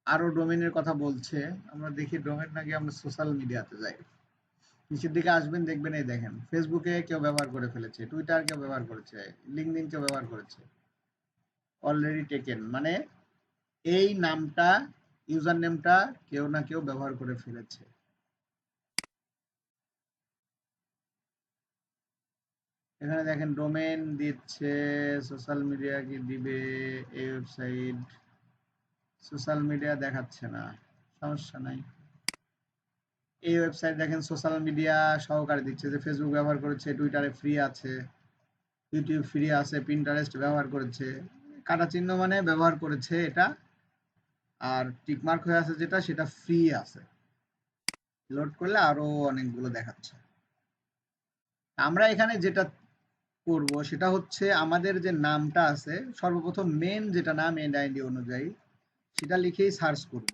আরো ডোমেইনের কথা বলছে। আমরা দেখি ডোমেইন নাকি, আমরা সোশ্যাল মিডিয়াতে যাই, নিচের দিকে আসবেন, দেখবেন এই দেখেন ফেসবুকে কেউ ব্যবহার করে ফেলেছে, টুইটার কেউ ব্যবহার করেছে, লিঙ্কডইন কেউ ব্যবহার করেছে। অলরেডি টেকেন মানে এই নামটা, ইউজার নেমটা কেউ না কেউ ব্যবহার করে ফেলেছে। এখানে দেখেন ডোমেইন দিচ্ছে, সোশ্যাল মিডিয়া কি দিবে, এই ওয়েবসাইট সোশ্যাল মিডিয়া দেখাচ্ছে না, সমস্যা নাই। এই ওয়েবসাইট দেখেন সোশ্যাল মিডিয়া সহকারে দিচ্ছে, যে ফেসবুক ব্যবহার করেছে, টুইটারে ফ্রি আছে, ইউটিউব ফ্রি আছে, পিন্টারেস্ট ব্যবহার করেছে। কাটা চিহ্ন মানে ব্যবহার করেছে এটা, আর টিকমার্ক হয়ে আছে যেটা, সেটা ফ্রি আছে। লোড করলে আরো অনেকগুলো দেখাচ্ছে। আমরা এখানে যেটা করব সেটা হচ্ছে, আমাদের যে নামটা আছে সর্বপ্রথম মেন যেটা নাম, মেন আইডি অনুযায়ী সেটা লিখেই সার্চ করব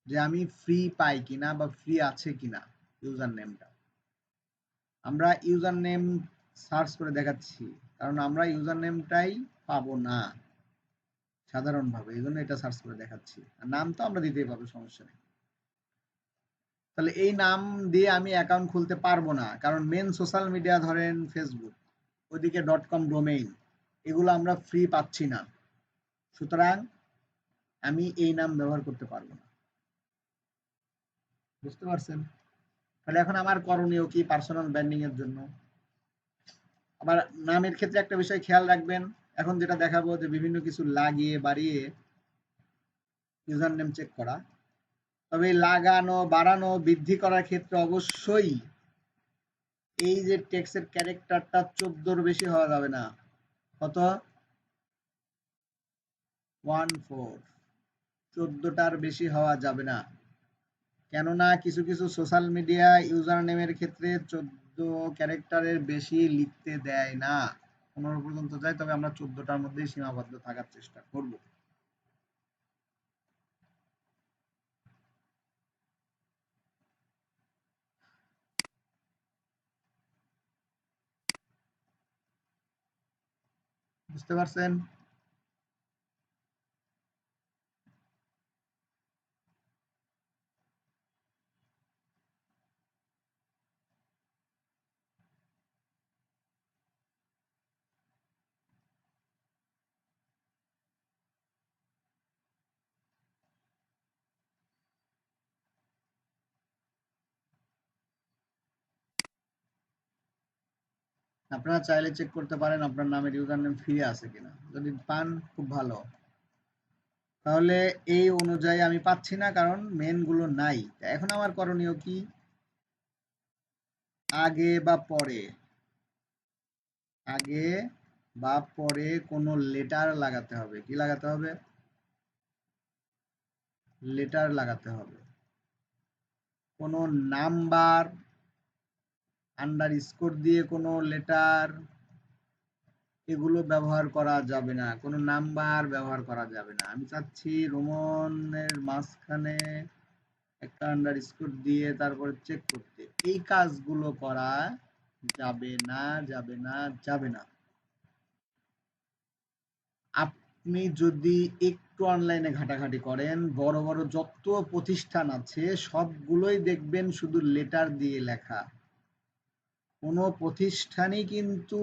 যে আমি ফ্রি পাই কিনা বা ফ্রি আছে কিনা। ইউজার নেমটা। আমরা ইউজার নেম সার্চ করে দেখাচ্ছি, কারণ আমরা ইউজার নেমটাই পাবো না সাধারণভাবে, এই জন্য এটা সার্চ করে দেখাচ্ছি। আর নাম তো আমরা দিতেই পারবো, সমস্যা নেই। তাহলে এই নাম দিয়ে আমি অ্যাকাউন্ট খুলতে পারবো না, কারণ মেন সোশ্যাল মিডিয়া ধরেন ফেসবুক, ওইদিকে .com ডোমেইন, এগুলো আমরা ফ্রি পাচ্ছি না, সুতরাং আমি এই নাম ব্যবহার করতে পারবো না। বুঝতে পারছেন? তাহলে এখন আমার করণীয় কি পার্সোনাল ব্র্যান্ডিং এর জন্য? আবার নামের ক্ষেত্রে একটা বিষয় খেয়াল রাখবেন, এখন যেটা দেখাবো যে বিভিন্ন কিছু লাগিয়ে বাড়িয়ে ইউজার নেম চেক করা, তবে লাগানো বাড়ানো বৃদ্ধি করার ক্ষেত্রে অবশ্যই এই যে টেক্সটের ক্যারেক্টারটা 14 বেশি হওয়া যাবে না। কত? 14, 14টার বেশি হওয়া যাবে না। কেননা কিছু কিছু সোশ্যাল মিডিয়া ইউজার নেমের ক্ষেত্রে 14 ক্যারেক্টারের বেশি লিখতে দেয় না, 15 পর্যন্ত যায়, তবে আমরা 14টার মধ্যেই সীমাবদ্ধ থাকার চেষ্টা করব। বুঝতে পারছেন? আপনারা চাইলে চেক করতে পারেন আপনার নামের ইউজার নেম ফিরে আছে কিনা, যদি পান খুব ভালো। তাহলে এই অনুযায়ী আমি পাচ্ছি না, কারণ মেন গুলো নাই। এখন আমার করণীয় কি? আগে বা পরে, আগে বা পরে কোনো লেটার লাগাতে হবে। কি লাগাতে হবে? লেটার লাগাতে হবে। কোনো নাম্বার, আন্ডারস্কোর দিয়ে কোনো লেটার, এগুলো ব্যবহার করা যাবে না, কোনো নাম্বার ব্যবহার করা যাবে না। আমি চাচ্ছি রোমনের মাঝখানে একটা আন্ডারস্কোর দিয়ে তারপরে চেক করতে। এই কাজগুলো করা যাবে না, যাবে না, যাবে না। আপনি যদি একটু অনলাইনে ঘাটাঘাটি করেন, বড় বড় যত প্রতিষ্ঠান আছে সবগুলোই দেখবেন শুধু লেটার দিয়ে লেখা। কোনো প্রতিষ্ঠানই কিন্তু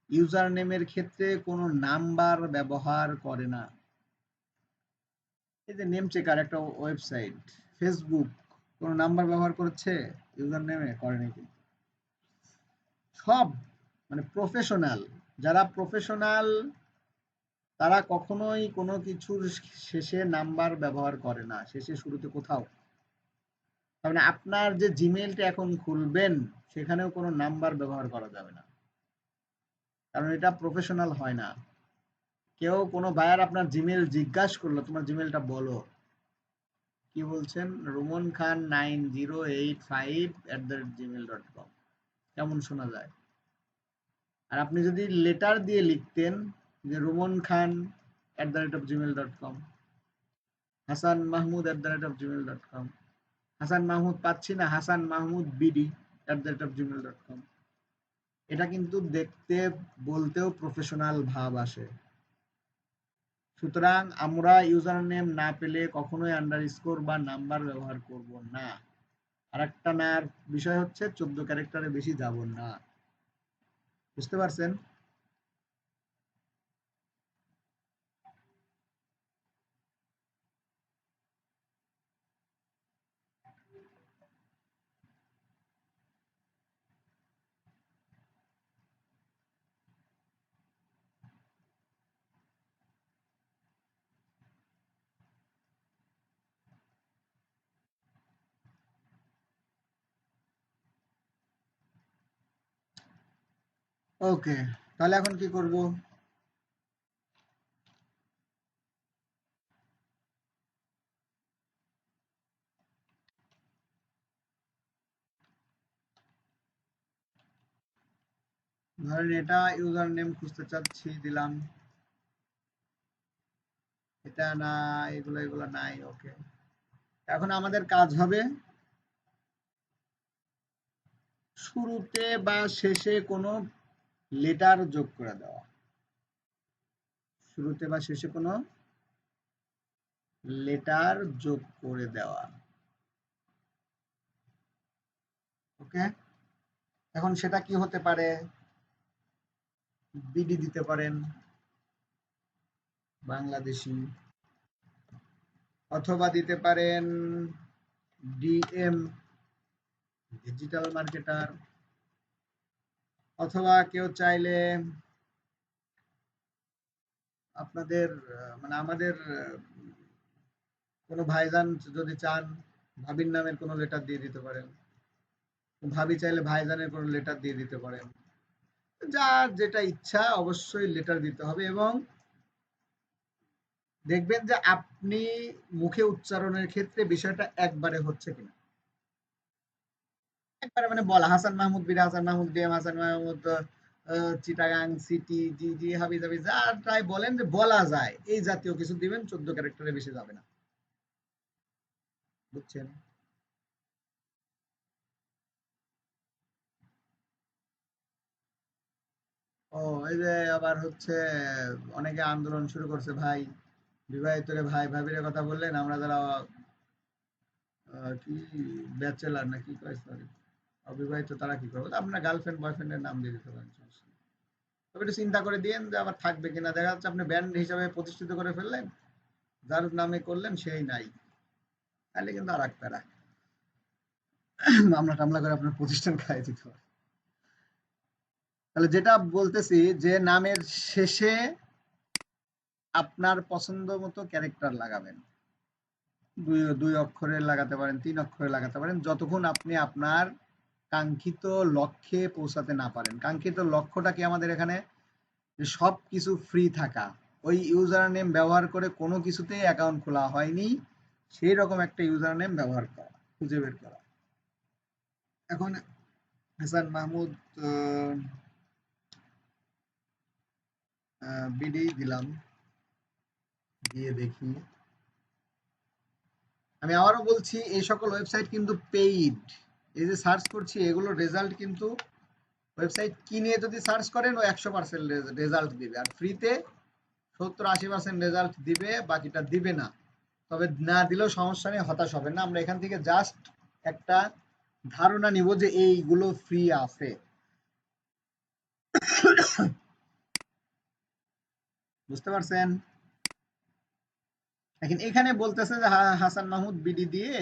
ইউজার নেমের ক্ষেত্রে কোনো নাম্বার ব্যবহার করে না। এই যে নেম চেকার একটা ওয়েবসাইট, ফেসবুক কোনো নাম্বার ব্যবহার করেছে ইউজার নেমে? করেনি কিন্তু। সব মানে প্রফেশনাল, যারা প্রফেশনাল তারা কখনোই কোনো কিছুর শেষে নাম্বার ব্যবহার করে না, শেষে শুরুতে কোথাও। তার মানে আপনার যে জিমেইলটা এখন খুলবেন সেখানেও কোনো নাম্বার ব্যবহার করা যাবে না, কারণ এটা প্রফেশনাল হয় না। কেউ কোনো বায়ার আপনার জিমেইল জিজ্ঞাসা করলো, তোমার জিমেইলটা বলো, কি বলছেন? রোমন খান 9085@gmail.com, কেমন শোনা যায়? আর আপনি যদি লেটার দিয়ে লিখতেন যে রোমন খান @gmail.com, হাসান মাহমুদ @gmail.com, হাসান মাহমুদ পাচ্ছি না, হাসান মাহমুদ বিডি @gmail.com, এটা কিন্তু দেখতে বলতেও প্রফেশনাল ভাব আসে। সুতরাং আমরা ইউজার নেম না পেলে কখনোই আন্ডারস্কোর বা নাম্বার ব্যবহার করব না। আর একটা বিষয় হচ্ছে 14 ক্যারেক্টারে বেশি যাব না। বুঝতে পারছেন? ওকে, তাহলে এখন কি করব? ধরেন এটা ইউজার নেম খুঁজতে চাচ্ছি, দিলাম। এটা না, এগুলো এগুলো নাই। ওকে, এখন আমাদের কাজ হবে শুরুতে বা শেষে কোনো লেটার যোগ করে দেওয়া, শুরুতে বা শেষে কোনো লেটার যোগ করে দেওয়া। ওকে, এখন সেটা কি হতে পারে? বিডি দিতে পারেন, বাংলাদেশি, অথবা দিতে পারেন ডিএম, ডিজিটাল মার্কেটার, অথবা কেউ চাইলে আপনাদের মানে আমাদের কোনো ভাইজান যদি চান ভাবির নামের কোনো লেটার দিয়ে দিতে পারেন, ভাবি চাইলে ভাইজানের কোনো লেটার দিয়ে দিতে পারেন। যার যেটা ইচ্ছা অবশ্যই লেটার দিতে হবে, এবং দেখবেন যে আপনি মুখে উচ্চারণের ক্ষেত্রে বিষয়টা একবারে হচ্ছে কিনা। একবারে মানে বলা হাসান মাহমুদ বিন হাসান মাহমুদ বিএম হাসান মাহমুদ চিটাগাং সিটি জি জি হাবি জাবি যা তাই বলেন, যে বলা যায় এই জাতীয় কিছু দিবেন, 14 ক্যারেক্টারে বেশি যাবে না। বুঝছেন? ও, এই যে আবার হচ্ছে অনেকে আন্দোলন শুরু করছে ভাই, বিবাহিতরে ভাই ভাবির কথা বললেন, আমরা যারা কি ব্যাচেলার না কি কয়, সরি, অবিবাহিত তারা কি করবো, আপনার গার্লফ্রেন্ড বয়ফ্রেন্ডের নাম দিয়ে দিতে পারেন, সমস্যা নেই। তবে একটু চিন্তা করে দিয়েন যে আবার থাকবে কিনা, দেখা যাচ্ছে আপনি ব্যান্ড হিসাবে প্রতিষ্ঠিত করে ফেললেন, যার নামে করলেন সেই নাই, তাহলে কিন্তু আর এক প্যারা, মামলা টামলা করে আপনার প্রতিষ্ঠান খাই দিতে হবে। তাহলে যেটা বলতেছি যে নামের শেষে আপনার পছন্দ মতো ক্যারেক্টার লাগাবেন, দুই দুই অক্ষরের লাগাতে পারেন, 3 অক্ষরের লাগাতে পারেন, যতক্ষণ আপনি আপনার কাঙ্ক্ষিত লক্ষ্যে পৌঁছাতে না পারেন। কাঙ্ক্ষিত লক্ষ্যটা কি আমাদের এখানে? যে সব কিছু ফ্রি থাকা, ওই ইউজার নেম ব্যবহার করে কোনো কিছুতেই অ্যাকাউন্ট খোলা হয়নি, সেই রকম একটা ইউজার নেম ব্যবহার করা, খুঁজে বের করা। এখন হাসান মাহমুদ বিডি দিলাম, দিয়ে দেখি। আমি আবারও বলছি, এই সকল ওয়েবসাইট কিন্তু পেইড। এই যে সার্চ করছি এগুলো রেজাল্ট কিন্তু ওয়েবসাইট কিনে যদি সার্চ করেন ও 100% রেজাল্ট দিবে, আর ফ্রিতে 70-80% রেজাল্ট দিবে, বাকিটা দিবে না। তবে না দিলেও সমস্যা নেই, হতাশ হবেন না। আমরা এখান থেকে জাস্ট একটা ধারণা নিব যে এইগুলো ফ্রি আছে। বুঝতে পারছেন? এখন এখানে বলতেছে যে হাসান মাহমুদ বিডি দিয়ে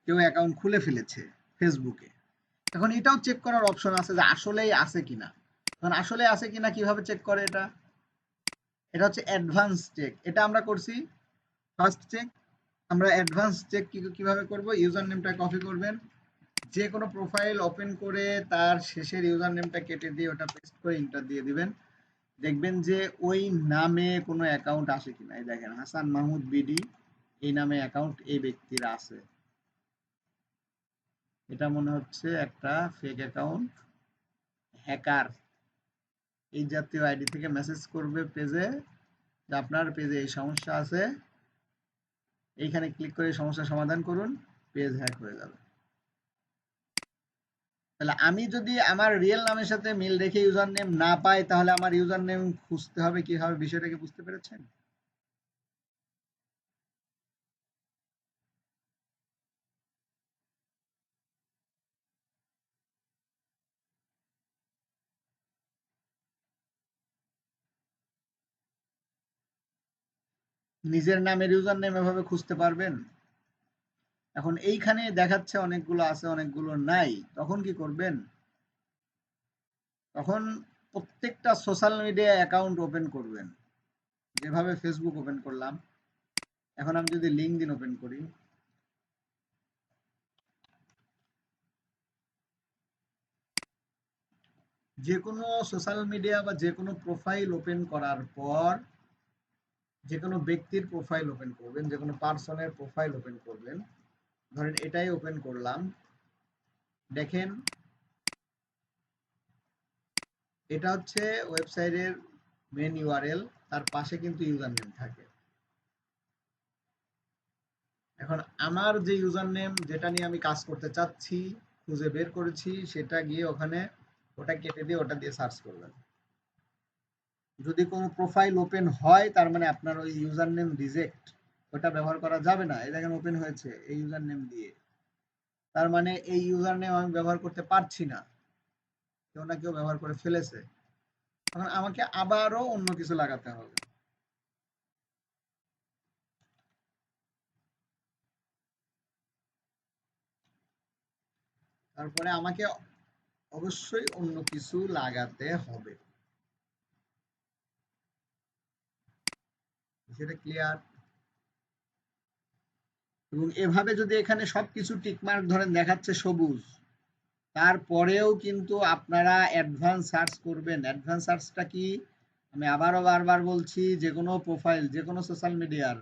কেউ অ্যাকাউন্ট খুলে ফেলেছে ফেসবুকে। এখন এটাও চেক করার অপশন আছে যে আসলেই আছে কিনা। এখন আসলে আছে কিনা কিভাবে চেক করে এটা? এটা হচ্ছে অ্যাডভান্স চেক, এটা আমরা করছি ফার্স্ট চেক। আমরা অ্যাডভান্স চেক কিভাবে করব? ইউজার নেমটা কপি করবেন, যে কোনো প্রোফাইল ওপেন করে তার শেষের ইউজার নেমটা কেটে দিয়ে ওটা পেস্ট করে ইন্টার দিয়ে দিবেন। দেখবেন যে ওই নামে কোনো অ্যাকাউন্ট আসে কিনা। এই দেখেন হাসান মাহমুদ বিডি এই নামে অ্যাকাউন্ট এই ব্যক্তির আছে। এটা মনে হচ্ছে একটা ফেক অ্যাকাউন্ট, হ্যাকার এই জাতীয় আইডি থেকে মেসেজ করবে পেজে যে আপনার পেজে এই সমস্যা আছে, এইখানে ক্লিক করে সমস্যা সমাধান করুন, পেজ হ্যাক হয়ে যাবে। তাহলে আমি যদি আমার রিয়েল নামের সাথে মিল রেখে ইউজার নেম না পাই, তাহলে আমার ইউজার নেম খুঁজতে হবে কিভাবে, বিষয়টাকে বুঝতে পেরেছেন? নিজের নামের ইউজার নেম এভাবে খুঁজতে পারবেন। এখন এইখানে দেখাচ্ছে অনেকগুলো আছে অনেকগুলো নাই, তখন কি করবেন? তখন প্রত্যেকটা সোশ্যাল মিডিয়া অ্যাকাউন্ট ওপেন করবেন, যেভাবে ফেসবুক ওপেন করলাম। এখন আমি যদি লিঙ্কডইন ওপেন করি, যে কোনো সোশ্যাল মিডিয়া বা যে কোনো প্রোফাইল ওপেন করার পর যে কোনো ব্যক্তির প্রোফাইল ওপেন করবেন, যে কোনো পার্সনের প্রোফাইল ওপেন করবেন। ধরেন এটাই ওপেন করলাম, দেখেন এটা হচ্ছে ওয়েবসাইটের মেন ইউআরএল, তার পাশে কিন্তু ইউজার নেম থাকে। এখন আমার যে ইউজার নেম যেটা নিয়ে আমি কাজ করতে চাচ্ছি খুঁজে বের করেছি সেটা গিয়ে ওখানে ওটা কেটে দিয়ে ওটা দিয়ে সার্চ করবেন। যদি কোনো প্রোফাইল ওপেন হয় তার মানে আপনার ওই ইউজার নেম রিজেক্ট, ওটা ব্যবহার করা যাবে না। এই দেখেন ওপেন হয়েছে এই ইউজার নেম দিয়ে, তার মানে এই ইউজার নেম আমি ব্যবহার করতে পারছি না, কেউ না কেউ ব্যবহার করে ফেলেছে। তখন আমাকে আবারও অন্য কিছু লাগাতে হবে। তারপরে আমাকে অবশ্যই অন্য কিছু লাগাতে হবে। সেটা ক্লিয়ার? এবং এভাবে যদি এখানে সবকিছু টিকমার্ক ধরেন দেখাচ্ছে সবুজ, তারপরেও কিন্তু আপনারা অ্যাডভান্স সার্চ করবেন। অ্যাডভান্স সার্চটা কি? আমি আবারও বারবার বলছি, যে কোনো প্রোফাইল, যে কোনো সোশ্যাল মিডিয়ার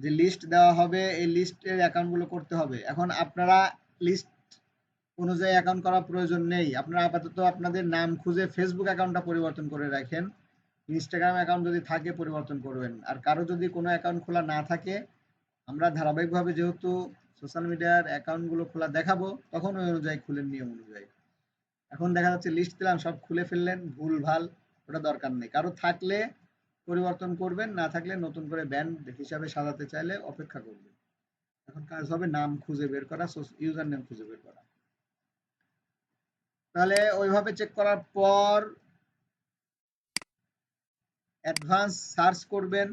যে লিস্ট দেওয়া হবে এই লিস্টের অ্যাকাউন্টগুলো করতে হবে। এখন আপনারা লিস্ট অনুযায়ী অ্যাকাউন্ট করার প্রয়োজন নেই। আপনারা আপাতত আপনাদের নাম খুঁজে ফেসবুক অ্যাকাউন্টটা পরিবর্তন করে রাখেন। ইনস্টাগ্রাম অ্যাকাউন্ট যদি থাকে পরিবর্তন করবেন। আর কারো যদি কোনো অ্যাকাউন্ট খোলা না থাকে, আমরা ধারাবাহিকভাবে যেহেতু সোশ্যাল মিডিয়ার অ্যাকাউন্টগুলো খোলা দেখাবো, তখন ওই অনুযায়ী খুলেন, নিয়ম অনুযায়ী। এখন দেখা যাচ্ছে লিস্ট দিলাম, সব খুলে ফেললেন, ভুল ভাল, ওটা দরকার নেই। কারো থাকলে পরিবর্তন করবেন, না থাকলে নতুন করে ব্যান্ড হিসাবে সাজাতে চাইলে অপেক্ষা করবেন। এখন কাজ হবে নাম খুঁজে বের করা, ইউজার নেম খুঁজে বের করা। তাহলে ওইভাবে চেক করার পর অ্যাডভান্স সার্চ করবেন।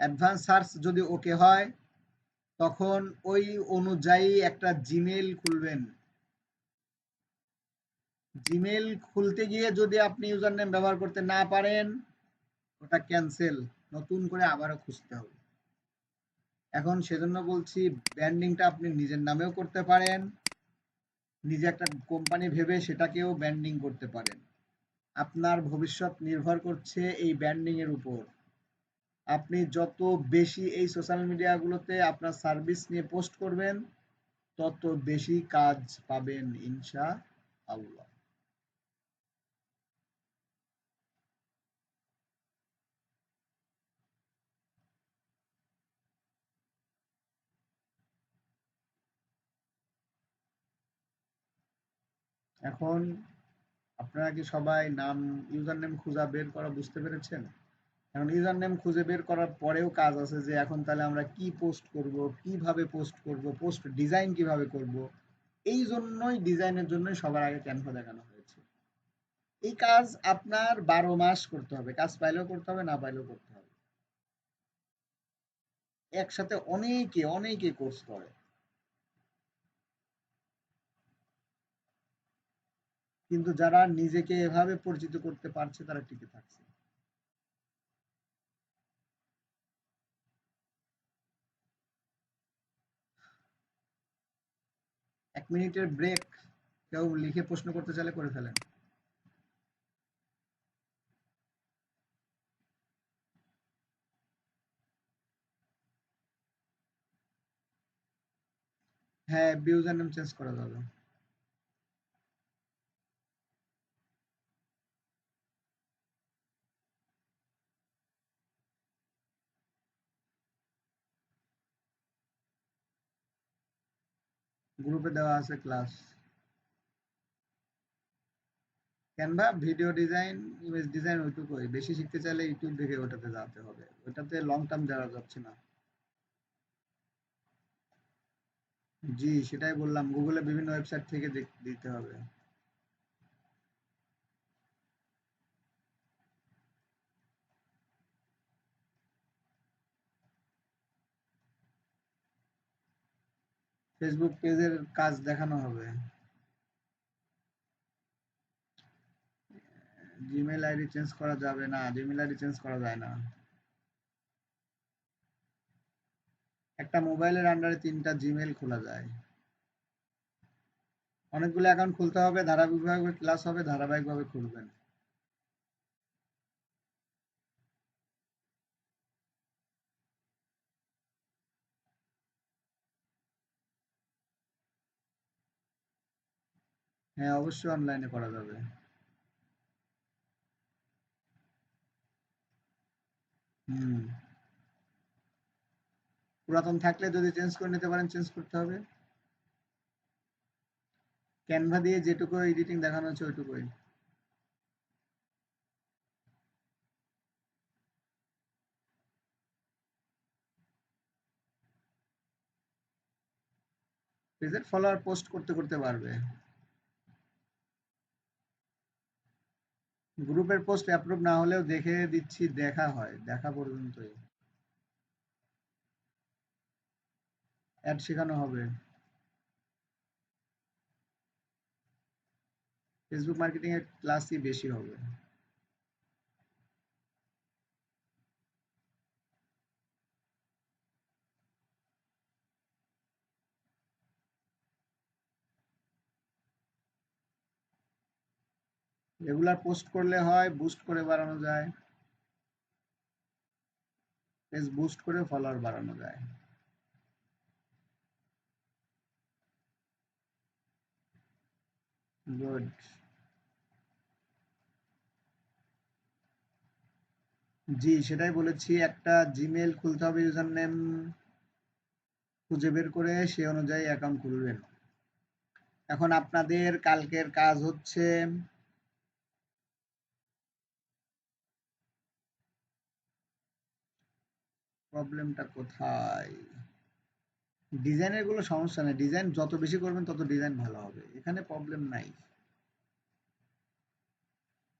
অ্যাডভান্স সার্চ যদি ওকে হয়, তখন ওই অনুযায়ী একটা জিমেল খুলবেন। জিমেল খুলতে গিয়ে যদি আপনি ইউজার নেম ব্যবহার করতে না পারেন, ওটা ক্যান্সেল, নতুন করে আবারও খুঁজতে হবে। এখন সেজন্য বলছি, ব্র্যান্ডিংটা আপনি নিজের নামেও করতে পারেন, নিজে একটা কোম্পানি ভেবে সেটাকেও ব্র্যান্ডিং করতে পারেন। আপনার ভবিষ্যৎ নির্ভর করছে এই ব্র্যান্ডিং এর উপর। আপনি যত বেশি এই সোশ্যাল মিডিয়াগুলোতে আপনার সার্ভিস নিয়ে পোস্ট করবেন, তত বেশি কাজ পাবেন ইনশাআল্লাহ। এখন আপনারা কি সবাই নাম, ইউজার নেম খুঁজে বের করা বুঝতে পেরেছেন? এখন ইউজার নেম খুঁজে বের করার পরেও কাজ আছে, যে এখন তাহলে আমরা কি পোস্ট করব, কিভাবে পোস্ট করব, পোস্ট ডিজাইন কিভাবে করব। এই জন্যই, ডিজাইনের জন্যই সবার আগে ক্যানভা দেখানো হয়েছে। এই কাজ আপনার 12 মাস করতে হবে, কাজ পাইলেও করতে হবে, না পাইলেও করতে হবে। একসাথে অনেকে অনেকে কোর্স করে, কিন্তু যারা নিজেকে এভাবে পরিচিত করতে পারছে তারা টিকে থাকছে। 1 মিনিটের ব্রেক, কেউ লিখে প্রশ্ন করতে চাইলে করে ফেলেন। হ্যাঁ, ইউজার নেম চেঞ্জ করা যাবে। গ্রুপে দেওয়া আছে class. Canva, video design, image design ওইটুকুই। বেশি শিখতে চাইলে ইউটিউব দেখে ওটাতে যেতে হবে, ওটাতে লং টার্ম দেওয়া যাচ্ছে না। জি, সেটাই বললাম, গুগলে বিভিন্ন ওয়েবসাইট থেকে দিতে হবে। ফেসবুক পেজের কাজ দেখানো হবে। জিমেল আইডি চেঞ্জ করা যাবে না, জিমেল আইডি চেঞ্জ করা যায় না। একটা মোবাইলের আন্ডারে 3টা জিমেল খোলা যায়। অনেকগুলো অ্যাকাউন্ট খুলতে হবে, ধারাবাহিকভাবে ক্লাস হবে, ধারাবাহিকভাবে খুলবেন। হ্যাঁ, অবশ্যই অনলাইনে করা যাবে। হুম। পুরাতন থাকলে যদি চেঞ্জ করে নিতে পারেন, চেঞ্জ করতে হবে। ক্যানভা দিয়ে যেটুকু এডিটিং দেখানো হচ্ছে ওইটুকুই। পেজের ফলোয়ার পোস্ট করতে করতে পারবে। গ্রুপের পোস্ট অ্যাপ্রুভ না হলেও দেখে দিচ্ছি, দেখা হয়, দেখা পর্যন্তই। অ্যাড শেখানো হবে। ফেসবুক মার্কেটিং এর ক্লাসই বেশি হবে। রেগুলার পোস্ট করলে হয়, বুস্ট করে বাড়ানো যায়, পেজ বুস্ট করে ফলোয়ার বাড়ানো যায়। গুড। জি, সেটাই বলেছি, একটা জিমেল খুলতে হবে, ইউজার নেম খুঁজে বের করে সেই অনুযায়ী অ্যাকাউন্ট খুলবেন। এখন আপনাদের কালকের কাজ হচ্ছে প্রবলেমটা কোথায়? ডিজাইনের গুলো সমস্যা নেই, ডিজাইন যত বেশি করবেন তত ডিজাইন ভালো হবে, এখানে প্রবলেম নাই।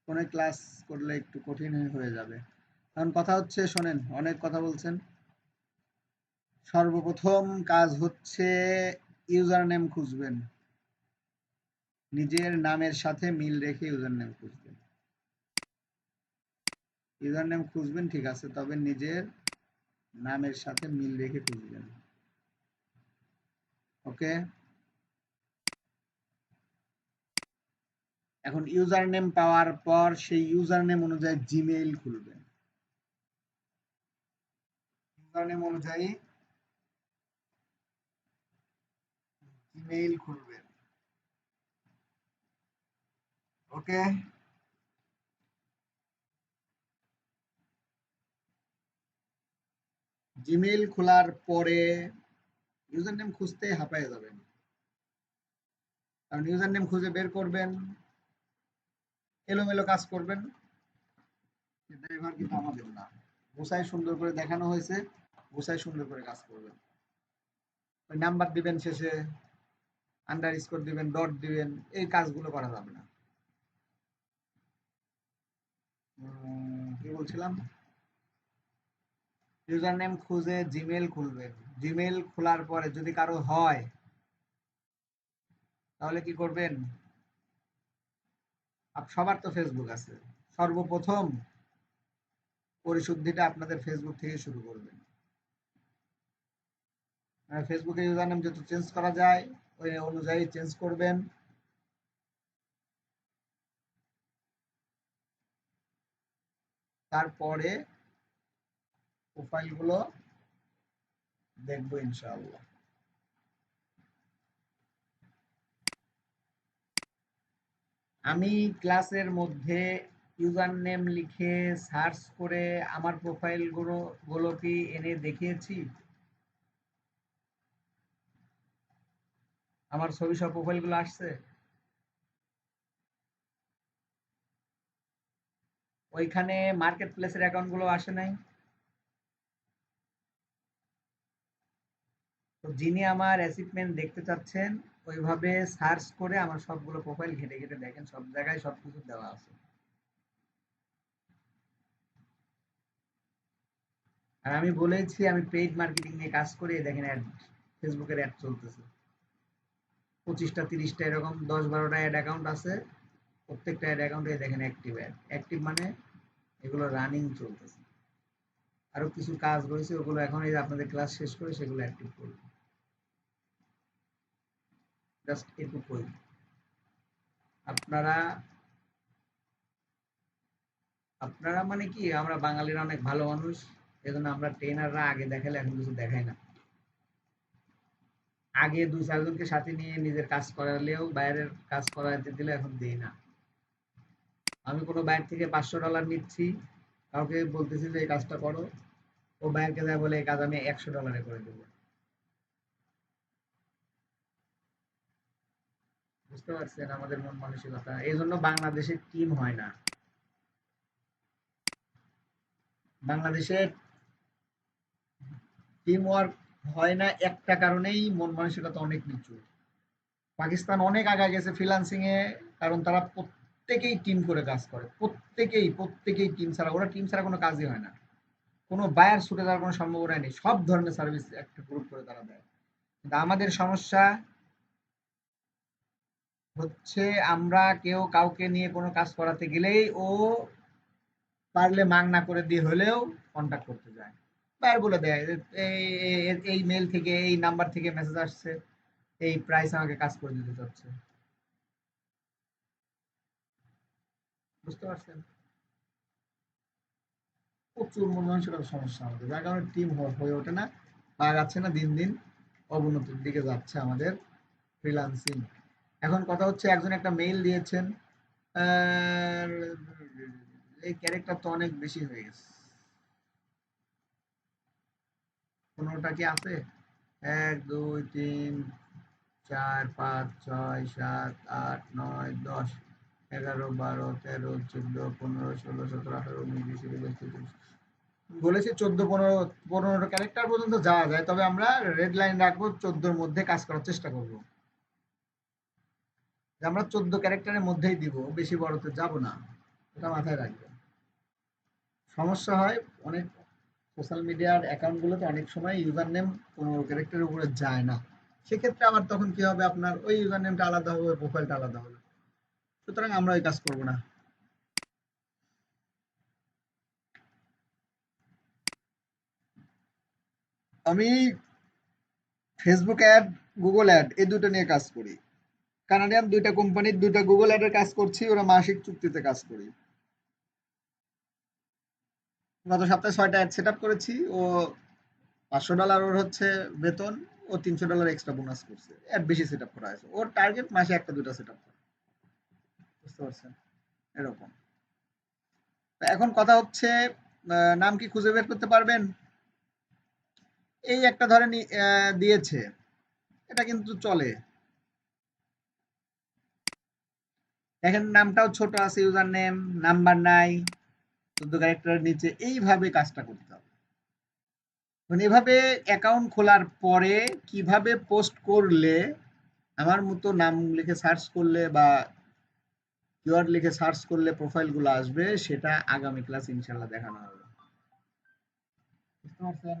ফোনে ক্লাস করলে একটু কঠিন হয়ে যাবে। এখন কথা হচ্ছে, শোনেন, অনেক কথা বলছেন। সর্বপ্রথম কাজ হচ্ছে ইউজার নেম খুঁজবেন, নিজের নামের সাথে মিল রেখে ইউজার নেম খুঁজবেন। ইউজার নেম খুঁজবেন ঠিক আছে, তবে নিজের নামের সাথে মিল রেখে খুঁজবেন। ওকে। এখন ইউজার নেম পাওয়ার পর সেই ইউজার নেম অনুযায়ী জিমেইল খুলবেন। ইউজার নেম অনুযায়ী জিমেইল খুলবেন। ওকে। জিমেইল খোলার পরে ইউজার নেম খুঁজতে হাঁপায়ে যাবেন, কারণ ইউজার নেম খুঁজে বের করবেন, এলোমেলো কাজ করবেন, ড্রাইভার কিন্তু আমাদের না। গোছায় সুন্দর করে দেখানো হয়েছে, গোছায় সুন্দর করে কাজ করবেন। ওই নাম্বার দিবেন শেষে, আন্ডার স্কোর দিবেন, ডট দিবেন, এই কাজগুলো করা যাবে না। কি বলছিলাম? ইউজার নেম খুঁজে জিমেল খুলবেন। জিমেল খোলার পরে যদি কারো হয় তাহলে কি করবেন? সবার তো ফেসবুক আছে, সর্বপ্রথম পরিশুদ্ধিটা আপনাদের ফেসবুক থেকে শুরু করবেন। ফেসবুকে ইউজার নেম যত চেঞ্জ করা যায় ওই অনুযায়ী চেঞ্জ করবেন। তারপরে প্রোফাইলগুলো দেখবো ইনশাআল্লাহ। আমি ক্লাসের মধ্যে ইউজার নেম লিখে সার্চ করে আমার প্রোফাইলগুলো কি এনে দেখিয়েছি? আমার ছবি সব প্রোফাইলগুলো আসছে? ওইখানে মার্কেট প্লেসের অ্যাকাউন্টগুলো আসে নাই? তো যিনি আমার অ্যাচিভমেন্ট দেখতে চাচ্ছেন ওইভাবে সার্চ করে আমার সবগুলো প্রোফাইল ঘেটে ঘেটে দেখেন, সব জায়গায় সবকিছু দেওয়া আছে। আর আমি বলেছি আমি পেইড মার্কেটিং নিয়ে কাজ করি, দেখেন অ্যাড, ফেসবুকের অ্যাড চলতেছে 25টা 30টা এরকম 10-12টা অ্যাড অ্যাকাউন্ট আছে, প্রত্যেকটা অ্যাড অ্যাকাউন্টে দেখেন অ্যাক্টিভ অ্যাড, অ্যাক্টিভ মানে এগুলো রানিং চলতেছে। আরো কিছু কাজ রয়েছে ওগুলো এখন এই যে আপনাদের ক্লাস শেষ করে সেগুলো অ্যাক্টিভ করব। জাস্ট এটুকুই। আপনারা আপনারা মানে কি, আমরা বাঙালিরা অনেক ভালো মানুষ, এজন্য আমরা ট্রেনাররা আগে দেখালে এখন কিছু দেখাই না। আগে 2-4 জনকে সাথে নিয়ে নিজের কাজ করালেও বাইরের কাজ করাতে দিলে এখন দেই না। আমি কোনো বাইরে থেকে $500 নিচ্ছি, কাউকে বলতেছি যে এই কাজটা করো, ও বাইরকে যায় বলে এই কাজ আমি $100 করে দেবো। বুঝতে পারছেন আমাদের মন মানসিকতা, এই জন্য বাংলাদেশের টিম হয় না। বাংলাদেশের টিম ওয়ার্ক হয় না একটা কারণেই, মন মানসিকতা অনেক নিচু। পাকিস্তান অনেক আগায় গেছে ফ্রিল্যান্সিং এ, কারণ তারা প্রত্যেকেই টিম করে কাজ করে, প্রত্যেকেই টিম ছাড়া, ওরা টিম ছাড়া কোনো কাজই হয় না। কোনো বায়ার ছুটে যাওয়ার কোনো সম্ভাবনা নেই, সব ধরনের সার্ভিস একটা গ্রুপ করে তারা দেয়। কিন্তু আমাদের সমস্যা হচ্ছে, আমরা কেউ কাউকে নিয়ে কোনো কাজ করাতে গেলেই ও পারলে মাংনা করে দিয়ে হলেও কন্ট্যাক্ট করতে যায়। বায়ার বলে দেয় যে, এই মেল থেকে এই নাম্বার থেকে মেসেজ আসছে, এই প্রাইস আমাকে কাজ করে দিতে চাচ্ছে। বুঝতে পারছেন? প্রচুর মন মানসিকতার সমস্যা আমাদের, যার কারণে টিম হয়ে ওঠে না, পা যাচ্ছে না, দিন দিন অবনতির দিকে যাচ্ছে আমাদের ফ্রিল্যান্সিং। এখন কথা হচ্ছে, একজন একটা মেইল দিয়েছেন, আহ, এই ক্যারেক্টার তো অনেক বেশি হয়ে গেছে। 15টা কি আছে? 1 2 3 4 5 6 7 8 9 10 11 12 13 14 15 16 17 18 19 20 21 22 23 24 বলেছি 14 15 ক্যারেক্টার পর্যন্ত যাওয়া যায়, তবে আমরা রেড লাইন রাখবো, 14-র মধ্যে কাজ করার চেষ্টা করব। যে আমরা 14 ক্যারেক্টারের মধ্যেই দিব, বেশি বড়তে যাব না, এটা মাথায় রাখবেন। সমস্যা হয় অনেক, সোশ্যাল মিডিয়ার অ্যাকাউন্টগুলোতে অনেক সময় ইউজার নেম 15 ক্যারেক্টারের উপরে যায় না। সেক্ষেত্রে আবার তখন কি হবে, আপনার ওই ইউজার নেমটা আলাদা হবে, প্রোফাইলটা আলাদা হবে। সুতরাং আমরা ওই কাজ করব না। আমি ফেসবুক অ্যাড, গুগল অ্যাড এই দুটো নিয়ে কাজ করি। কানাডিয়ান 2টা কোম্পানির 2টা গুগল অ্যাডের কাজ করছি, ওরা মাসিক চুক্তিতে কাজ করি। গত সপ্তাহে 6টা অ্যাড সেট আপ করেছি। ও $500 ওর হচ্ছে বেতন, ও $300 এক্সট্রা বোনাস করছে, অ্যাড বেশি সেট আপ করা হয়েছে, ওর টার্গেট মাসে একটা দুটা সেট আপ করা। বুঝতে পারছেন? এরকম। তো এখন কথা হচ্ছে, নাম কি খুঁজে বের করতে পারবেন? এই একটা ধরেন দিয়েছে, এটা কিন্তু চলে। দেখেন নামটাও ছোট আছে, ইউজার নেম, নাম্বার নাই, 14 ক্যারেক্টারের নিচে, এইভাবে কাজটা করতে হবে। মানে এভাবে অ্যাকাউন্ট খোলার পরে কিভাবে পোস্ট করলে আমার মতো নাম লিখে সার্চ করলে বা কিওয়ার্ড লিখে সার্চ করলে প্রোফাইলগুলো আসবে, সেটা আগামী ক্লাস ইনশাল্লাহ দেখানো হবে। বুঝতে পারছেন?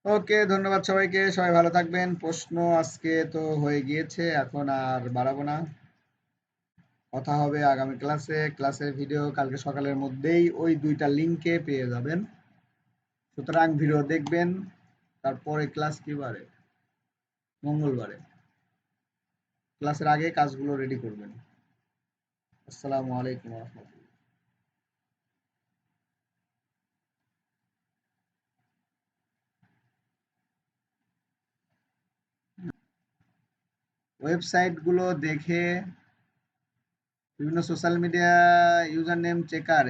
ওকে, ধন্যবাদ সবাইকে, সবাই ভালো থাকবেন। প্রশ্ন আজকে তো হয়ে গিয়েছে, এখন আর বাড়াবো না। কথা হবে আগামী ক্লাসে। ক্লাসের ভিডিও কালকে সকালের মধ্যেই ওই 2টা লিংকে পেয়ে যাবেন। সুতরাং ভিডিও দেখবেন। তারপরে ক্লাস কি বারে? মঙ্গলবারে। ক্লাসের আগে কাজগুলো রেডি করবেন। আসসালামু আলাইকুম রহমতুল্লাহ। ওয়েবসাইট গুলো দেখে, বিভিন্ন social media user name checker